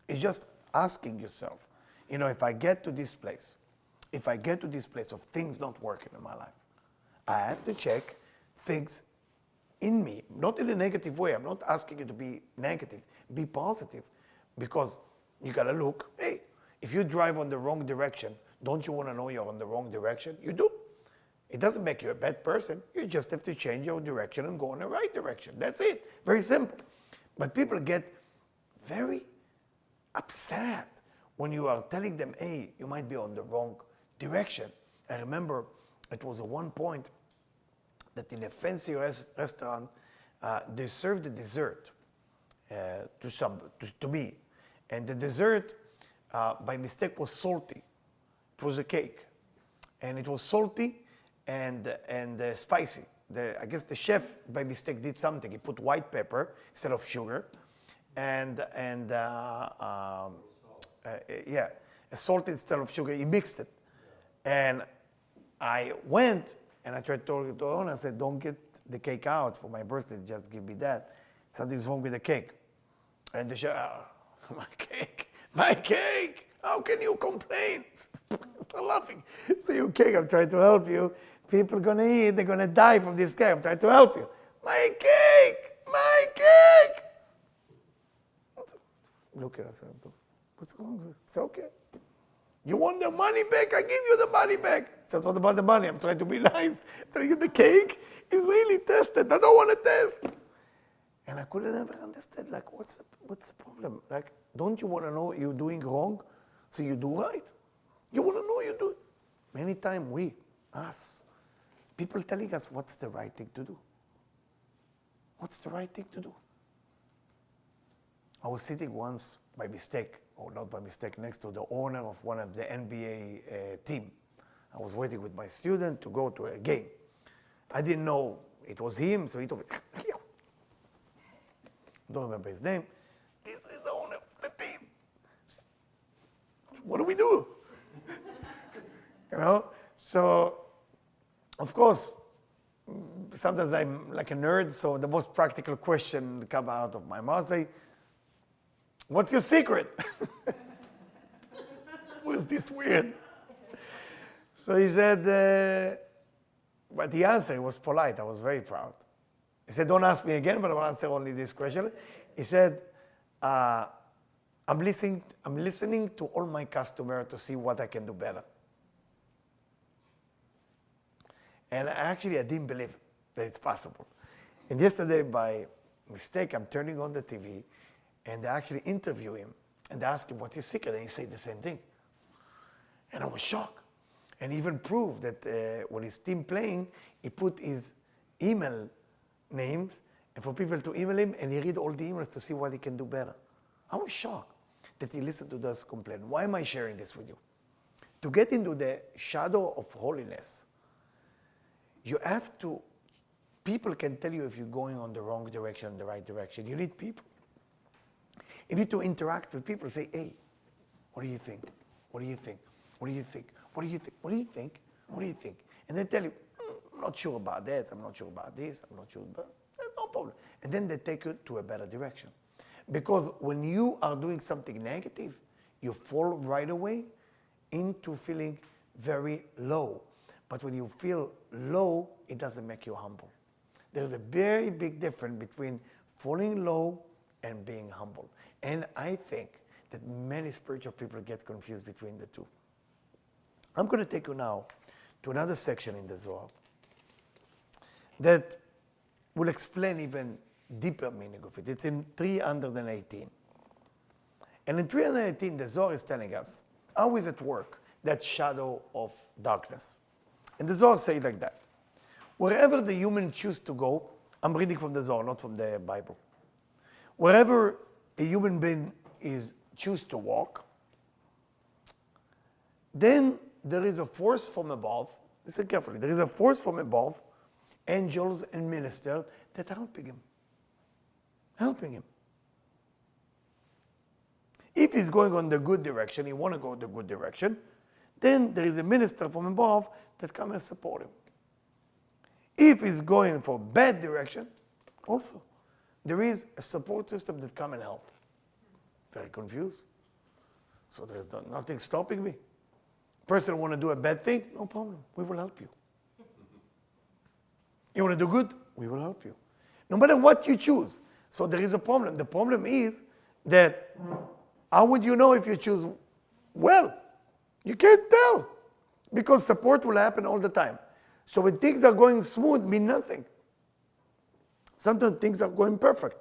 It's just asking yourself, if I get to this place of things not working in my life, I have to check things in me, not in a negative way. I'm not asking you to be negative, be positive. Because you gotta look, hey, if you drive on the wrong direction, don't you want to know you're on the wrong direction? You do. It doesn't make you a bad person. You just have to change your direction and go in the right direction. That's it. Very simple. But people get very upset when you are telling them, hey, you might be on the wrong direction. I remember it was at one point that in a fancy restaurant, they served a dessert to me. And the dessert, by mistake, was salty. It was a cake. And it was salty and spicy. I guess the chef, by mistake, did something. He put white pepper instead of sugar. Salt instead of sugar. He mixed it. And I went and I tried to talk to the owner. I said, don't get the cake out for my birthday. Just give me that. Something's wrong with the cake. And the chef, my cake. How can you complain? Start laughing. So your cake, I'm trying to help you. People are going to eat. They're going to die from this cake. I'm trying to help you. My cake. My cake. Look at us. What's wrong with it? It's okay. You want the money back? I give you the money back. It's not about the money. I'm trying to be nice. I'm telling you the cake is really tested. I don't want to test. And I couldn't ever understand, like, what's the problem? Like, don't you want to know you're doing wrong so you do right? You want to know you do it. Many times people telling us what's the right thing to do. What's the right thing to do? I was sitting once by mistake, or not by mistake, next to the owner of one of the NBA team. I was waiting with my student to go to a game. I didn't know it was him, so he told me, Eliyahu. I don't remember his name. This is the owner of the team. What do we do? So, of course, sometimes I'm like a nerd, so the most practical question come out of my mouth, say, what's your secret? Was this weird? So he said, but the answer was polite. I was very proud. He said, don't ask me again, but I'll answer only this question. He said, I'm listening to all my customers to see what I can do better. And I didn't believe that it's possible. And yesterday, by mistake, I'm turning on the TV, and they actually interview him, and they ask him, what's his secret? And he said the same thing. And I was shocked. And he even proved that when his team playing, he put his email names, and for people to email him, and he read all the emails to see what he can do better. I was shocked that he listened to those complaints. Why am I sharing this with you? To get into the shadow of holiness, you have to, people can tell you if you're going on the wrong direction, the right direction. You need people. You need to interact with people, say, hey, what do you think? What do you think? What do you think? What do you think? What do you think? What do you think? And they tell you, I'm not sure about that, I'm not sure about this, I'm not sure about that, no problem. And then they take you to a better direction. Because when you are doing something negative, you fall right away into feeling very low. But when you feel low, it doesn't make you humble. There's a very big difference between falling low and being humble. And I think that many spiritual people get confused between the two. I'm going to take you now to another section in the Zohar that will explain even deeper meaning of it. It's in 318. And in 318, the Zohar is telling us how is at work that shadow of darkness. And the Zohar says like that. Wherever the human choose to go, I'm reading from the Zohar, not from the Bible. Wherever a human being is choose to walk, then there is a force from above. Listen carefully. There is a force from above, angels and ministers that are helping him. Helping him. If he's going on the good direction, he want to go in the good direction, then there is a minister from above that come and support him. If he's going for bad direction, also, there is a support system that come and help. Very confused. So there's nothing stopping me. Person want to do a bad thing? No problem. We will help you. You want to do good? We will help you. No matter what you choose. So there is a problem. The problem is that how would you know if you choose Well, you can't tell because support will happen all the time. So when things are going smooth, mean nothing. Sometimes things are going perfect.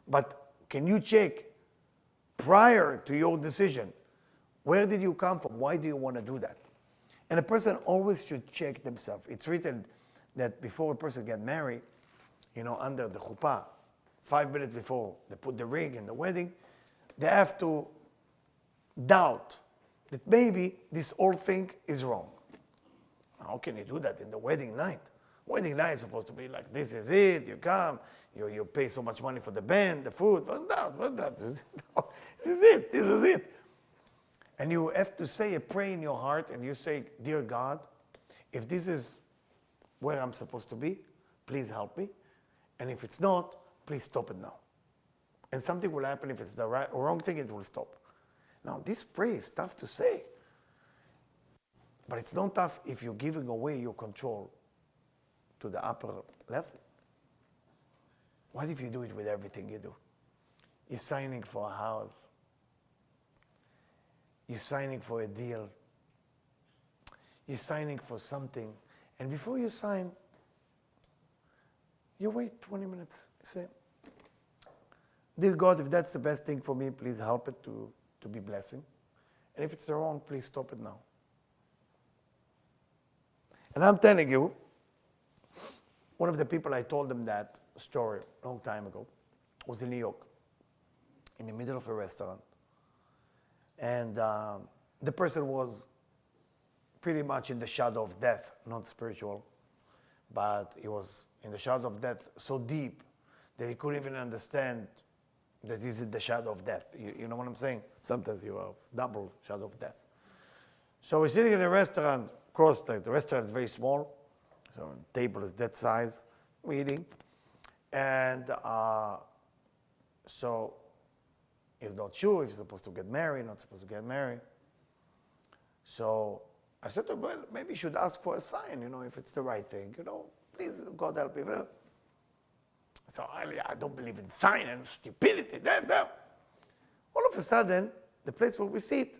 But can you check prior to your decision, where did you come from? Why do you want to do that? And a person always should check themselves. It's written that before a person gets married, under the chuppah, 5 minutes before they put the ring in the wedding, they have to doubt that maybe this whole thing is wrong. How can you do that in the wedding night? Wedding night is supposed to be like, this is it, you come, you pay so much money for the band, the food, this is it. And you have to say a prayer in your heart and you say, dear God, if this is where I'm supposed to be, please help me. And if it's not, please stop it now. And something will happen. If it's the right or wrong thing, it will stop. Now, this prayer is tough to say. But it's not tough if you're giving away your control to the upper level. What if you do it with everything you do? You're signing for a house. You're signing for a deal. You're signing for something. And before you sign, you wait 20 minutes. You say, dear God, if that's the best thing for me, please help it to be blessing. And if it's the wrong, please stop it now. And I'm telling you, one of the people I told them that story a long time ago was in New York, in the middle of a restaurant. And the person was pretty much in the shadow of death, not spiritual, but he was in the shadow of death so deep that he couldn't even understand that he's in the shadow of death. You know what I'm saying? Sometimes you have double shadow of death. So we're sitting in a restaurant, of course, the restaurant is very small, so the table is that size, we're eating. And so he's not sure if he's supposed to get married, not supposed to get married. So I said to him, well, maybe you should ask for a sign, if it's the right thing, please, God help you. So I don't believe in sign and stupidity. All of a sudden, the place where we sit,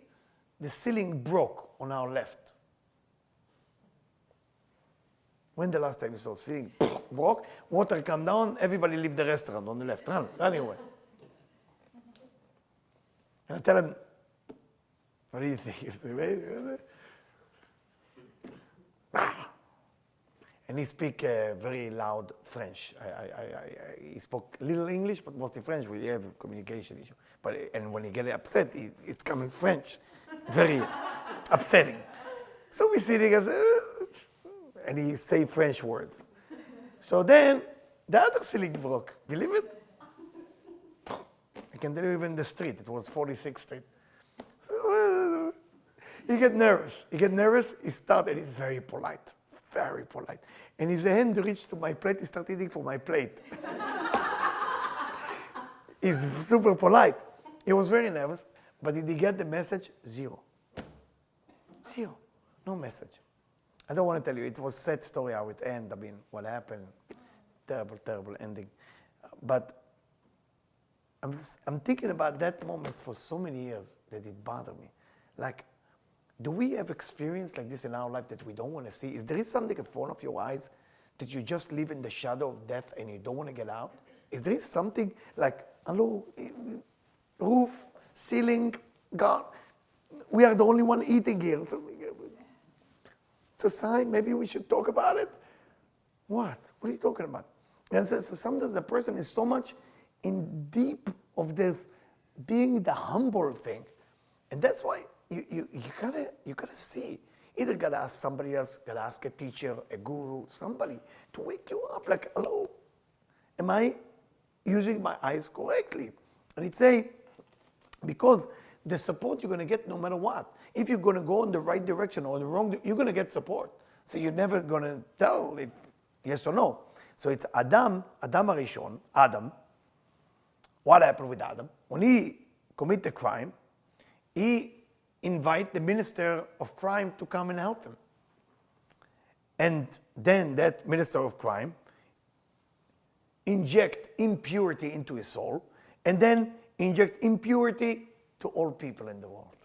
the ceiling broke on our left. When the last time you saw ceiling broke, water come down, everybody leave the restaurant on the left. Run anyway. And I tell him, what do you think? He said, and he speak very loud French. He spoke little English, but mostly French. We have a communication issue. And when he get upset, it's coming French. Very upsetting. So we sitting and he say French words. So then the other ceiling broke. Believe it? I can tell you even the street. It was 46th Street. So he get nervous. He started. He's very polite. Very polite. And his hand reached to my plate. He started eating from my plate. He's super polite. He was very nervous. But did he get the message? Zero. No message. I don't want to tell you. It was a sad story how it ended. What happened. Terrible, terrible ending. But I'm thinking about that moment for so many years that it bothered me. Like, do we have experience like this in our life that we don't want to see? Is there something in front of your eyes that you just live in the shadow of death and you don't want to get out? Is there something like, hello, roof, ceiling, gone? We are the only one eating here. It's a sign. Maybe we should talk about it. What? What are you talking about? And so sometimes the person is so much in deep of this being the humble thing. And that's why you gotta see. Either gotta ask somebody else, gotta ask a teacher, a guru, somebody to wake you up. Like, hello, am I using my eyes correctly? And it's say, because the support you're gonna get no matter what. If you're gonna go in the right direction or the wrong, you're gonna get support. So you're never gonna tell if yes or no. So it's Adam Arishon, Adam. What happened with Adam? When he committed the crime, he invite the minister of crime to come and help him. And then that minister of crime inject impurity into his soul and then inject impurity to all people in the world.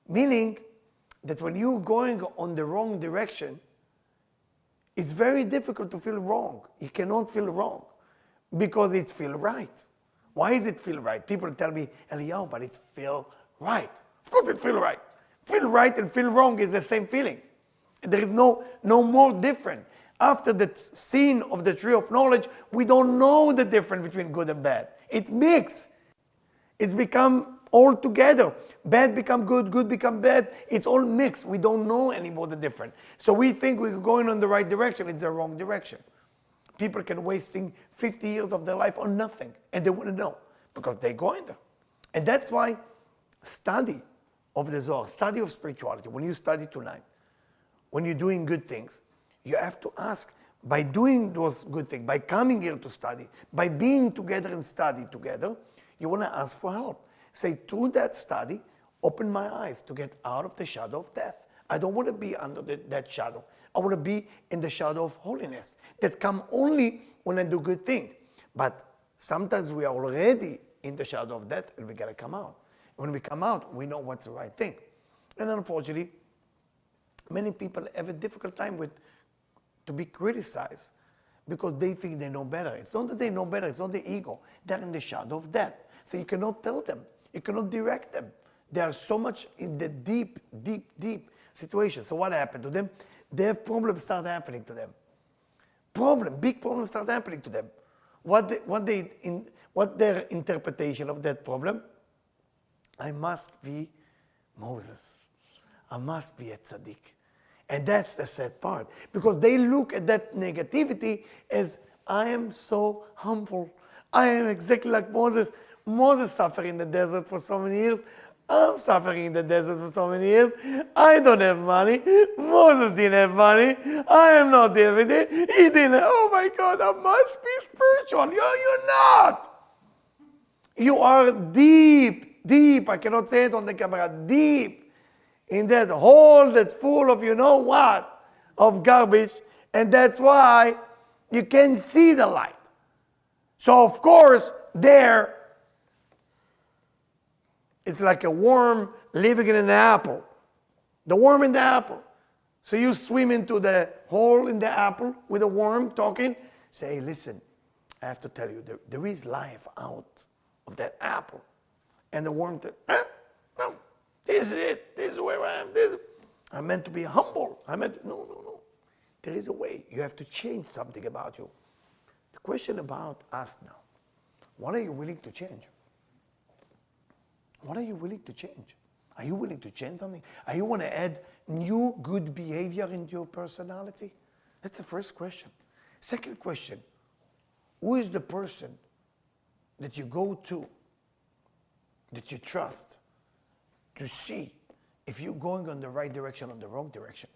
Meaning that when you're going on the wrong direction, it's very difficult to feel wrong. You cannot feel wrong because it feels right. Why does it feel right? People tell me, Eliyahu, but it feels right. Of course it feels right. Feel right and feel wrong is the same feeling. There is no more different. After the scene of the tree of knowledge, we don't know the difference between good and bad. It mixes. It's become all together. Bad become good, good become bad. It's all mixed. We don't know anymore the difference. So we think we're going in the right direction. It's the wrong direction. People can wasting 50 years of their life on nothing, and they wouldn't know because they're going there. And that's why study of the Zohar, study of spirituality, when you study tonight, when you're doing good things, you have to ask, by doing those good things, by coming here to study, by being together and study together, you want to ask for help. Say, through that study, open my eyes to get out of the shadow of death. I don't want to be under that shadow. I want to be in the shadow of holiness that come only when I do good things. But sometimes we are already in the shadow of death and we got to come out. When we come out, we know what's the right thing. And unfortunately, many people have a difficult time to be criticized because they think they know better. It's not that they know better, it's not the ego. They're in the shadow of death. So you cannot tell them. You cannot direct them. They are so much in the deep, deep, deep situation. So what happened to them? Their problems start happening to them. Big problems start happening to them. What their interpretation of that problem? I must be Moses. I must be a tzaddik. And that's the sad part. Because they look at that negativity as, I am so humble. I am exactly like Moses. Moses suffered in the desert for so many years. I'm suffering in the desert for so many years. I don't have money. Moses didn't have money. I am not David. He didn't. Oh my God, I must be spiritual. You're not. You are deep, deep. I cannot say it on the camera. Deep in that hole that's full of you know what, of garbage. And that's why you can't see the light. So of course, there, it's like a worm living in an apple. The worm in the apple. So you swim into the hole in the apple with a worm talking. Say, hey, listen, I have to tell you, there is life out of that apple. And the worm said, no, this is it. This is where I am. I'm meant to be humble. No. There is a way. You have to change something about you. The question about us now, what are you willing to change? What are you willing to change? Are you willing to change something? Are you want to add new good behavior into your personality? That's the first question. Second question, who is the person that you go to, that you trust, to see if you're going on the right direction or the wrong direction?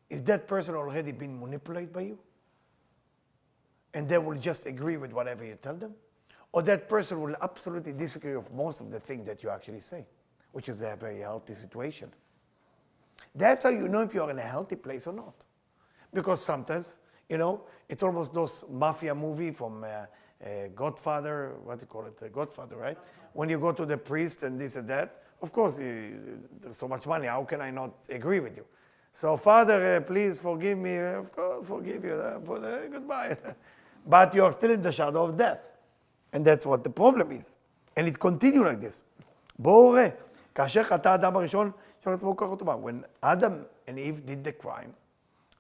Is that person already been manipulated by you? And they will just agree with whatever you tell them? Or that person will absolutely disagree with most of the things that you actually say, which is a very healthy situation. That's how you know if you're in a healthy place or not. Because sometimes, it's almost those mafia movie from Godfather, what do you call it, Godfather, right? When you go to the priest and this and that, of course, there's so much money, how can I not agree with you? So, Father, please forgive me, of course, forgive you, goodbye. But you're still in the shadow of death. And that's what the problem is. And it continues like this. בואו ראה, כאשר חטא האדם הראשון, של עצמו כך אותו. When Adam and Eve did the crime,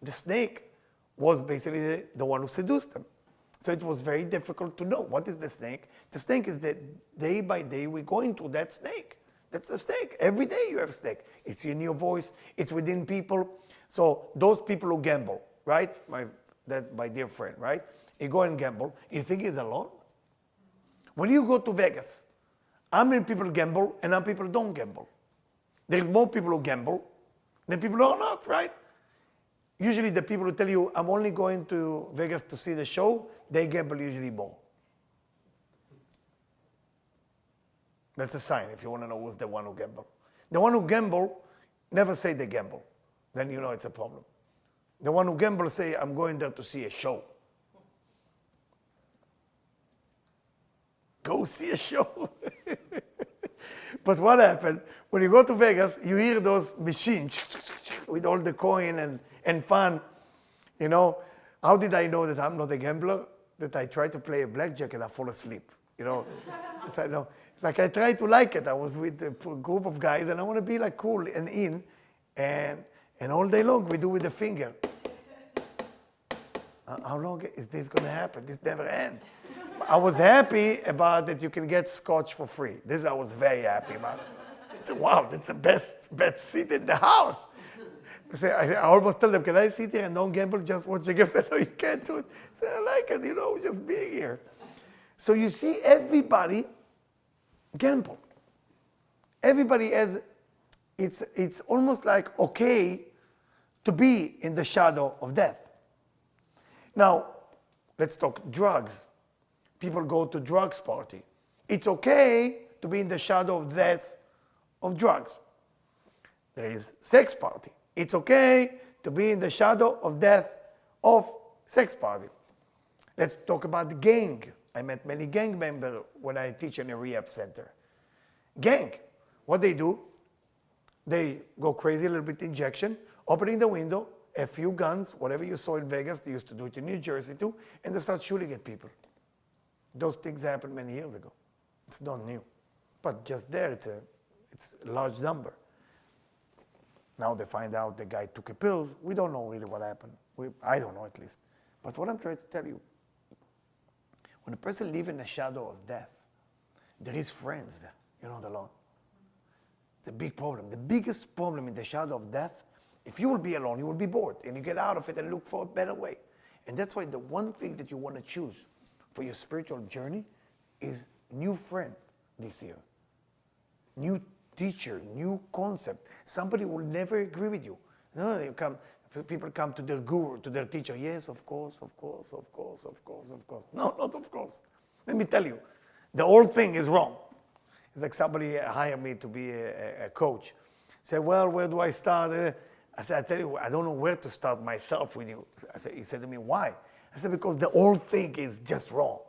the snake was basically the one who seduced them. So it was very difficult to know. What is the snake? The snake is that day by day we're going through that snake. That's the snake. Every day you have snake. It's in your voice. It's within people. So those people who gamble, right? My dear friend, right? You go and gamble. You think he's alone? When you go to Vegas, how many people gamble and how many people don't gamble? There's more people who gamble than people who are not, right? Usually the people who tell you, I'm only going to Vegas to see the show, they gamble usually more. That's a sign if you want to know who's the one who gamble. The one who gamble never say they gamble. Then you know it's a problem. The one who gamble say, I'm going there to see a show. Go see a show. But what happened, when you go to Vegas, you hear those machines with all the coin and fun. You know, how did I know that I'm not a gambler? That I try to play a blackjack and I fall asleep. You know, if I know, like I try to like it. I was with a group of guys and I want to be like cool and in, and all day long we do with the finger. How long is this going to happen? This never ends. I was happy about that you can get scotch for free. This I was very happy about. I said, wow, that's the best seat in the house. I almost tell them, can I sit here and don't gamble, just watch the game? I said, no, you can't do it. I said, I like it, you know, just being here. So you see, everybody gamble. Everybody has, it's almost like okay to be in the shadow of death. Now, let's talk drugs. People go to drugs party. It's okay to be in the shadow of death of drugs. There is sex party. It's okay to be in the shadow of death of sex party. Let's talk about the gang. I met many gang members when I teach in a rehab center. Gang, what they do, they go crazy, a little bit injection, opening the window, a few guns, whatever you saw in Vegas, they used to do it in New Jersey too, and they start shooting at people. Those things happened many years ago. It's not new. But just there, it's a large number. Now they find out the guy took a pills. We don't know really what happened. I don't know at least. But what I'm trying to tell you, when a person lives in the shadow of death, there is friends there. You're not alone. The big problem, the biggest problem in the shadow of death, if you will be alone, you will be bored. And you get out of it and look for a better way. And that's why the one thing that you want to choose for your spiritual journey is new friend this year. New teacher, new concept. Somebody will never agree with you. No, people come to their guru, to their teacher. Yes, of course, of course, of course, of course, of course. No, not of course. Let me tell you, the whole thing is wrong. It's like somebody hired me to be a coach. Say, well, where do I start? I said, I tell you, I don't know where to start myself with you. He said to me, why? I said, because the whole thing is just wrong.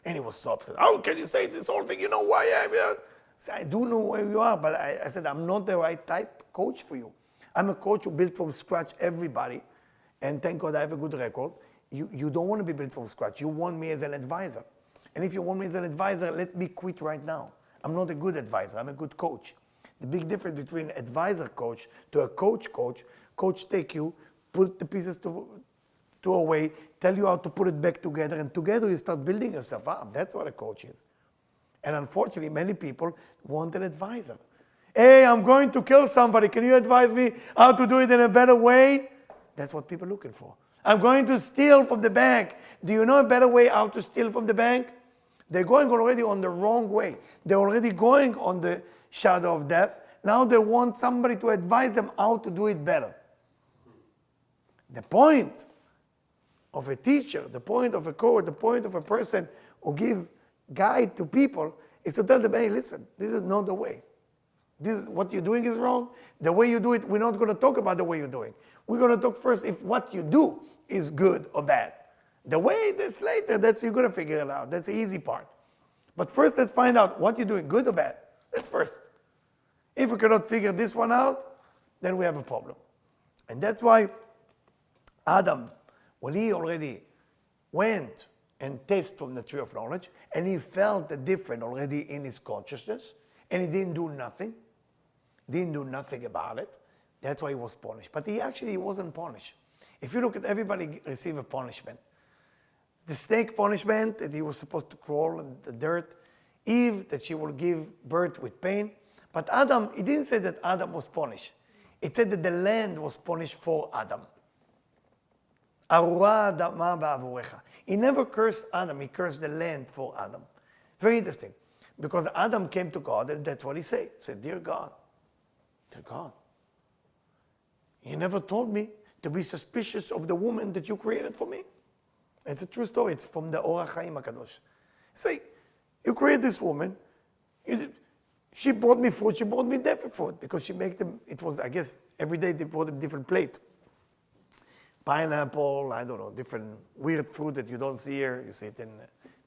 And he was so upset. How can you say this whole thing? You know why I'm here? I said, I do know where you are, but I said, I'm not the right type coach for you. I'm a coach who built from scratch everybody, and thank God I have a good record. You don't want to be built from scratch. You want me as an advisor. And if you want me as an advisor, let me quit right now. I'm not a good advisor. I'm a good coach. The big difference between advisor coach to a coach, coach take you, put the pieces to away, tell you how to put it back together, and together you start building yourself up. That's what a coach is. And unfortunately, many people want an advisor. Hey, I'm going to kill somebody. Can you advise me how to do it in a better way? That's what people are looking for. I'm going to steal from the bank. Do you know a better way how to steal from the bank? They're going already on the wrong way. They're already going on the shadow of death. Now they want somebody to advise them how to do it better. The point of a teacher, the point of a coach, the point of a person who gives guide to people is to tell them, hey, listen, this is not the way. What you're doing is wrong. The way you do it, we're not going to talk about the way you're doing. We're going to talk first if what you do is good or bad. The way, that's later, that's you're going to figure it out. That's the easy part. But first, let's find out what you're doing, good or bad. That's first. If we cannot figure this one out, then we have a problem. And that's why Adam, when he already went and tasted from the tree of knowledge, and he felt the difference already in his consciousness, and he didn't do nothing about it, that's why he was punished. But he wasn't punished. If you look at everybody receive a punishment. The snake punishment, that he was supposed to crawl in the dirt. Eve, that she will give birth with pain. But Adam, he didn't say that Adam was punished. It said that the land was punished for Adam. He never cursed Adam, he cursed the land for Adam. Very interesting. Because Adam came to God, and that's what he said. He said, dear God, you never told me to be suspicious of the woman that you created for me. It's a true story. It's from the Orach Chaim HaKadosh. Say, you created this woman. She brought me food. She brought me different food because she made them. It was, I guess, every day they brought them different plate. Pineapple, I don't know, different weird fruit that you don't see here. You see it in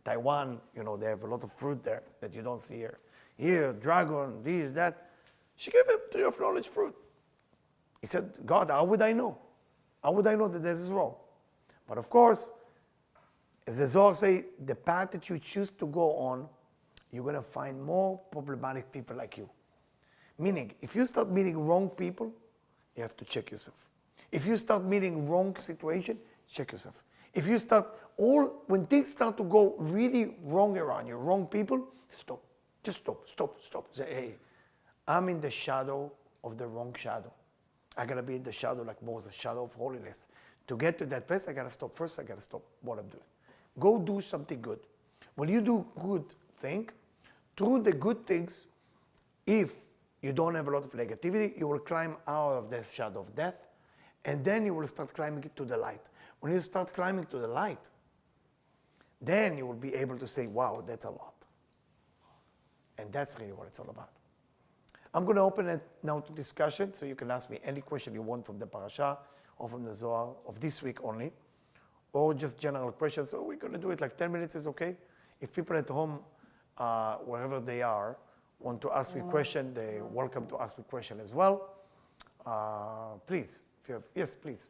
Taiwan. You know, they have a lot of fruit there that you don't see here. here, dragon, this, that. She gave him tree of knowledge fruit. He said, God, how would I know? How would I know that this is wrong? But of course, as the Zohar say, the path that you choose to go on, you're going to find more problematic people like you. Meaning, if you start meeting wrong people, you have to check yourself. If you start meeting wrong situation, check yourself. If you start when things start to go really wrong around you, wrong people, stop. Just stop. Say, hey, I'm in the shadow of the wrong shadow. I gotta be in the shadow like Moses, shadow of holiness. To get to that place, I gotta stop. First, I gotta stop what I'm doing. Go do something good. When you do good thing, through the good things, if you don't have a lot of negativity, you will climb out of that shadow of death, and then you will start climbing to the light. When you start climbing to the light, then you will be able to say, wow, that's a lot. And that's really what it's all about. I'm going to open it now to discussion, so you can ask me any question you want from the parasha or from the Zohar of this week only, or just general questions. So we're going to do it like 10 minutes is okay. If people at home, wherever they are, want to ask me a question, they're welcome to ask me a question as well. Please, if you have, yes, please.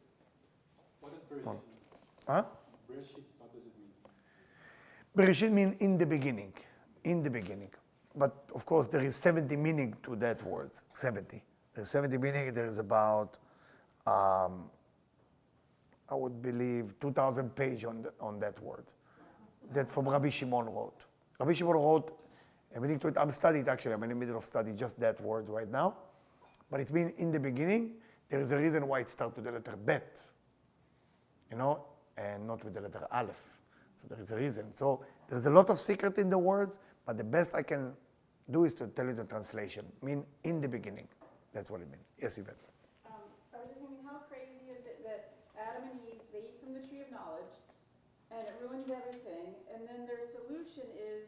What does Bereshit mean? Huh? Bereshit, what does it mean? Bereshit means in the beginning. In the beginning. But of course, there is 70 meaning to that word. 70. There's 70 meaning. There is about, I would believe, 2,000 pages on that word. That from Rabbi Shimon wrote. Rabbi Shimon wrote, I'm studying actually. I'm in the middle of studying just that word right now. But it means in the beginning. There is a reason why it starts with the letter Bet. And not with the letter Aleph. So there is a reason. So there's a lot of secret in the words, but the best I can do is to tell you the translation. Mean in the beginning. That's what it means. Yes, Yvette. I was just thinking, how crazy is it that Adam and Eve, they eat from the tree of knowledge, and it ruins everything, and then their solution is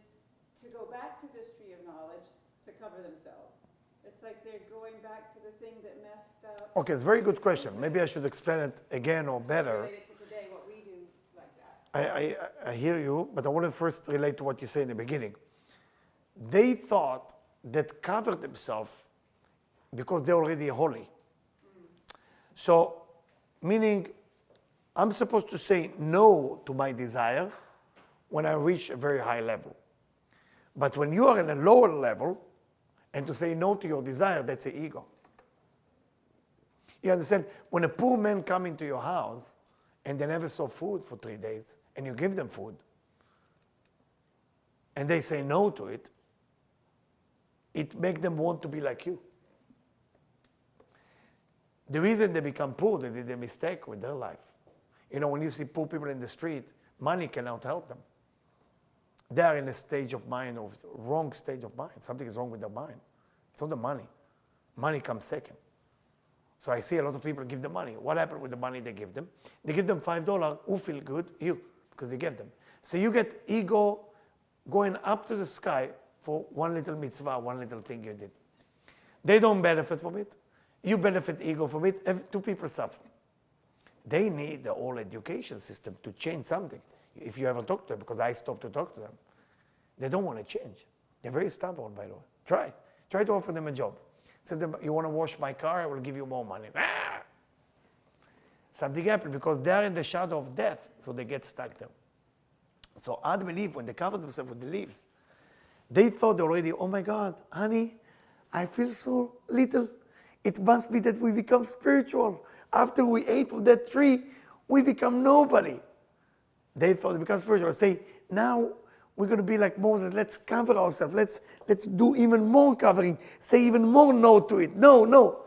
to go back to this tree of knowledge to cover themselves. It's like they're going back to the thing that messed up. Okay, it's a very good question. Maybe I should explain it again or better. Related to today, what we do like that. I hear you, but I want to first relate to what you say in the beginning. They thought that covered themselves because they're already holy. So, meaning, I'm supposed to say no to my desire when I reach a very high level. But when you are in a lower level, and to say no to your desire, that's the ego. You understand? When a poor man comes into your house and they never saw food for 3 days, and you give them food, and they say no to it, it makes them want to be like you. The reason they become poor, they did a mistake with their life. When you see poor people in the street, money cannot help them. They are in a stage of mind, or wrong stage of mind. Something is wrong with their mind. It's not the money. Money comes second. So I see a lot of people give them money. What happened with the money they give them? They give them $5. Who feel good? You, because they gave them. So you get ego going up to the sky for one little mitzvah, one little thing you did. They don't benefit from it. You benefit ego from it. Two people suffer. They need the whole education system to change something. If you ever talk to them, because I stopped to talk to them, they don't want to change. They're very stubborn, by the way. Try to offer them a job. Say them, you want to wash my car? I will give you more money. Something happened because they're in the shadow of death, so they get stuck there. So Adam and Eve, when they covered themselves with the leaves, they thought already, oh my God, honey, I feel so little. It must be that we become spiritual. After we ate from that tree, we become nobody. They thought they become spiritual. Say, now we're going to be like Moses. Let's cover ourselves. Let's do even more covering. Say even more no to it. No.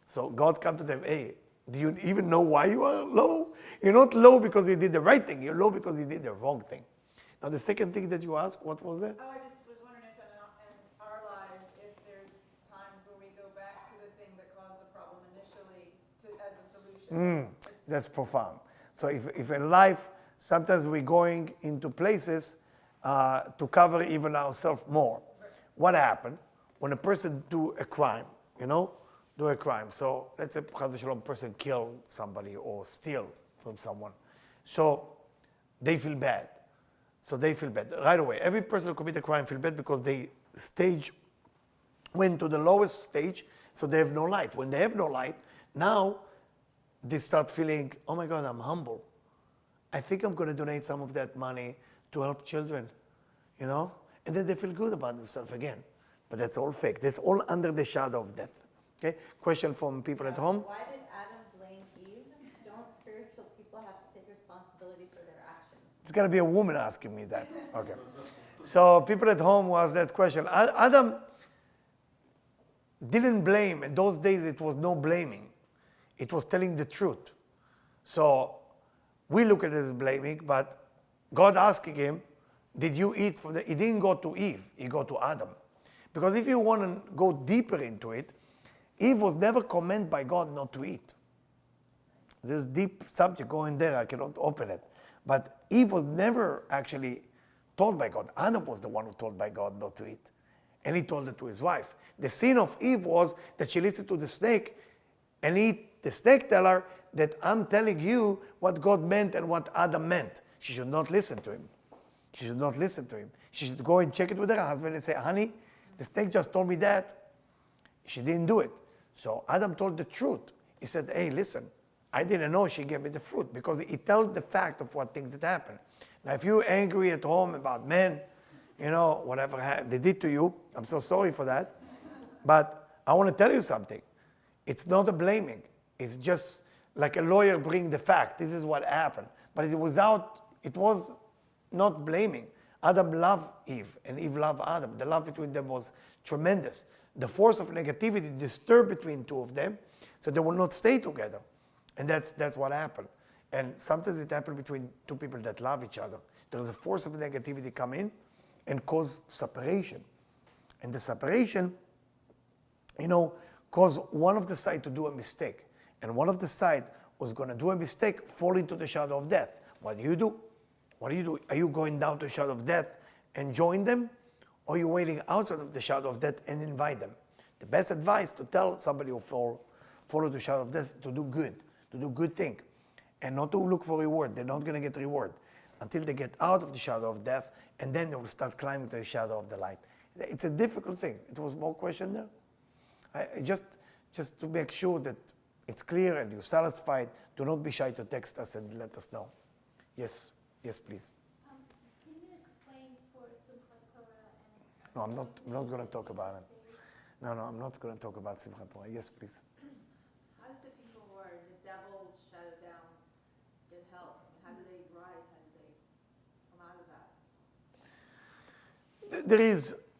So God come to them, hey, do you even know why you are low? You're not low because you did the right thing. You're low because you did the wrong thing. Now the second thing that you asked, what was that? Oh, I just was wondering if in our lives, if there's times where we go back to the thing that caused the problem initially as a solution. That's profound. So if in life, sometimes we're going into places to cover even ourselves more. Right. What happened when a person do a crime, do a crime. So let's say a person kill somebody or steal from someone. So they feel bad. Right away. Every person who commit a crime feel bad because they stage went to the lowest stage, so they have no light. When they have no light, now they start feeling, oh my God, I'm humble. I think I'm going to donate some of that money to help children, you know? And then they feel good about themselves again. But that's all fake. That's all under the shadow of death. Okay? Question from people at home. Why did Adam blame Eve? Don't spiritual people have to take responsibility for their actions? It's going to be a woman asking me that. Okay. So people at home who asked that question. Adam didn't blame. In those days, it was no blaming. It was telling the truth. So we look at it as blaming, but God asking him, did you eat from the... He didn't go to Eve. He go to Adam. Because if you want to go deeper into it, Eve was never commanded by God not to eat. This deep subject going there, I cannot open it. But Eve was never actually told by God. Adam was the one who told by God not to eat. And he told it to his wife. The sin of Eve was that she listened to the snake, and the snake tell her that I'm telling you what God meant and what Adam meant. She should not listen to him. She should not listen to him. She should go and check it with her husband and say, honey, the snake just told me that. She didn't do it. So Adam told the truth. He said, hey, listen, I didn't know she gave me the fruit, because he told the fact of what things that happened. Now, if you're angry at home about men, you know, whatever they did to you, I'm so sorry for that. But I want to tell you something. It's not a blaming. It's just like a lawyer bring the fact. This is what happened. But it was not blaming. Adam loved Eve, and Eve loved Adam. The love between them was tremendous. The force of negativity disturbed between two of them, so they will not stay together. And that's what happened. And sometimes it happens between two people that love each other. There is a force of negativity come in and cause separation. And the separation, cause one of the side to do a mistake. And one of the side was going to do a mistake, fall into the shadow of death. What do you do? What do you do? Are you going down to the shadow of death and join them? Or are you waiting outside of the shadow of death and invite them? The best advice to tell somebody who follow the shadow of death to do good thing. And not to look for reward. They're not going to get reward until they get out of the shadow of death, and then they will start climbing to the shadow of the light. It's a difficult thing. It was more question there. I just to make sure that it's clear and you're satisfied, do not be shy to text us and let us know. Yes, please. Can you explain for Simchat Torah and... No, I'm not going to talk about it. No, I'm not going to talk about Simchat Torah. Yes, please. How did the people who are the devil shut down get help? How do they rise? How do they come out of that?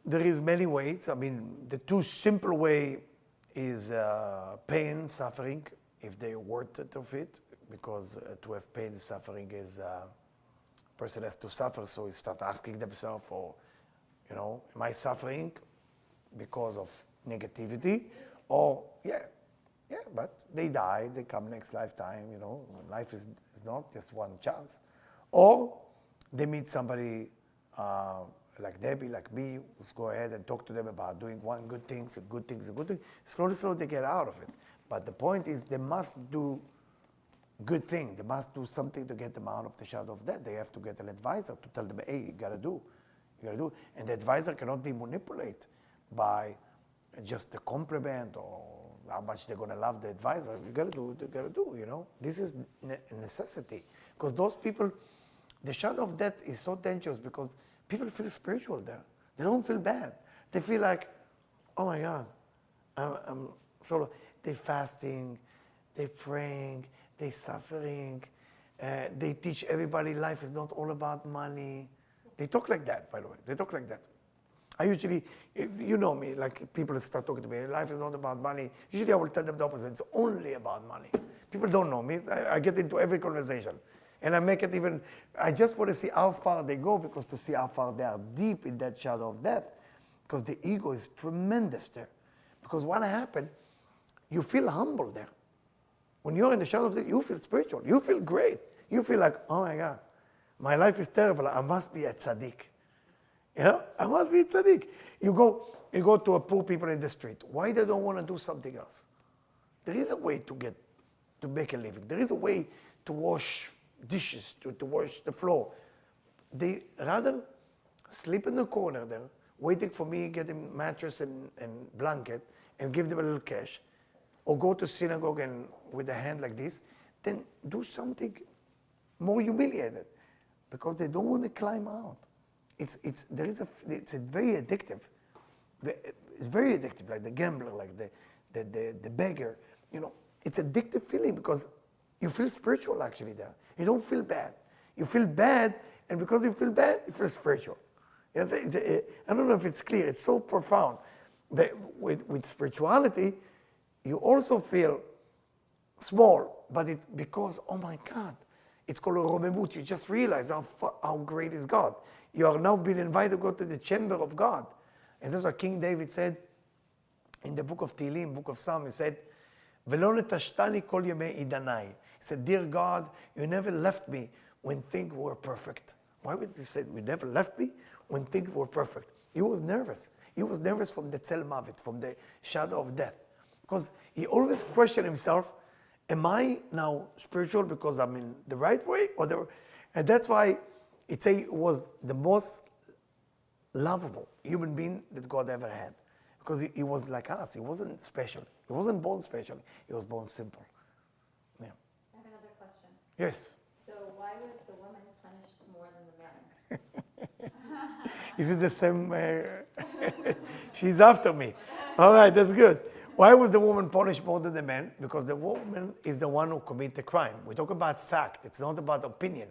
There is many ways. I mean, the two simple way is pain, suffering, if they are worth it of it, because to have pain and suffering is person has to suffer, so he start asking themselves, am I suffering because of negativity? Or, but they die, they come next lifetime, life is not just one chance. Or they meet somebody like Debbie, like me, who's go ahead and talk to them about doing one good thing. Slowly they get out of it. But the point is they must do good thing. They must do something to get them out of the shadow of death. They have to get an advisor to tell them, hey, you gotta do. And the advisor cannot be manipulated by just a compliment or how much they're gonna love the advisor. You gotta do, This is a necessity. Because those people, the shadow of death is so dangerous because people feel spiritual there. They don't feel bad. They feel like, oh my God, I'm so, they're fasting, they're praying, they're suffering, they teach everybody life is not all about money. They talk like that, by the way. They talk like that. I usually, you know me, like people start talking to me, life is not about money. Usually I will tell them the opposite. It's only about money. People don't know me. I get into every conversation. And I make it even, I just want to see how far they go, because to see how far they are deep in that shadow of death, because the ego is tremendous there. Because what happened, you feel humble there. When you're in the shadow of death, you feel spiritual. You feel great. You feel like, oh my God, my life is terrible. I must be a tzaddik. I must be a tzaddik. You go to a poor people in the street. Why they don't want to do something else? There is a way to make a living. There is a way to wash dishes, to wash the floor. They rather sleep in the corner there waiting for me, get him mattress and blanket, and give them a little cash, or go to synagogue and with a hand like this, then do something more humiliated, because they don't want to climb out. It's very addictive. It's very addictive, like the gambler, like the beggar. You know, it's addictive feeling because you feel spiritual actually there. You don't feel bad. You feel bad, and because you feel bad, you feel spiritual. I don't know if it's clear. It's so profound. But with spirituality, you also feel small, but because, oh my God, it's called a romemut. You just realize how great is God. You are now being invited to go to the chamber of God. And that's what King David said in the book of Tehillim, book of Psalms. He said, "V'lo netashtani kol yemei idanai." He said, "Dear God, you never left me when things were perfect." Why would he say, "You never left me when things were perfect"? He was nervous. He was nervous from the tzel mavet, from the shadow of death. Because he always questioned himself, am I now spiritual because I'm in the right way? And that's why it was the most lovable human being that God ever had. Because he was like us. He wasn't special. He wasn't born special. He was born simple. Yeah. I have another question. Yes. So why was the woman punished more than the man? Is it the same? She's after me. All right, that's good. Why was the woman punished more than the man? Because the woman is the one who committed the crime. We talk about fact. It's not about opinion.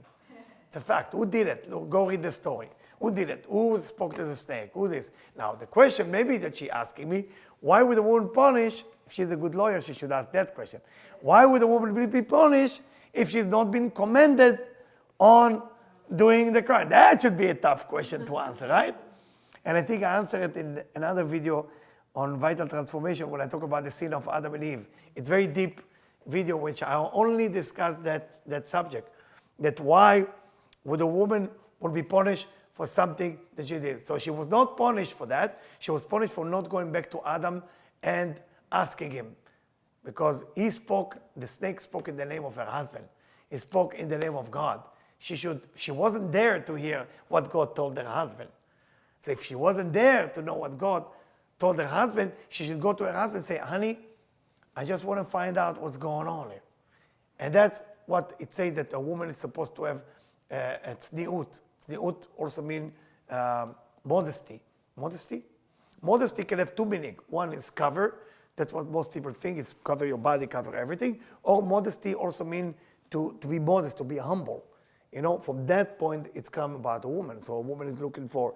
It's a fact. Who did it? Go read the story. Who did it? Who spoke to the snake? Who this? Now, the question maybe that she's asking me, why would a woman punish? If she's a good lawyer, she should ask that question. Why would a woman be punished if she's not been commended on doing the crime? That should be a tough question to answer, right? And I think I answered it in another video on Vital Transformation when I talk about the sin of Adam and Eve. It's a very deep video which I only discuss that subject, that why would a woman would be punished for something that she did. So she was not punished for that. She was punished for not going back to Adam and asking him. Because the snake spoke in the name of her husband. He spoke in the name of God. She wasn't there to hear what God told her husband. So if she wasn't there to know what God told her husband, she should go to her husband and say, honey, I just want to find out what's going on here. And that's what it says that a woman is supposed to have a tzniut. Tzniut also means modesty. Modesty? Modesty can have two meanings. One is cover. That's what most people think is cover your body, cover everything. Or modesty also means to be modest, to be humble. You know, from that point, it's come about a woman. So a woman is looking for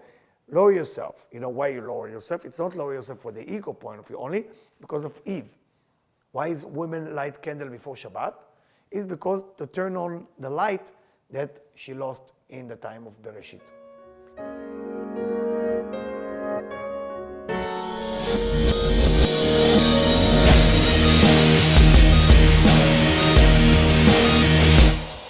lower yourself. You know, why you lower yourself? It's not lower yourself for the ego point of view, only because of Eve. Why is women light candle before Shabbat? It's because to turn on the light that she lost in the time of Bereshit.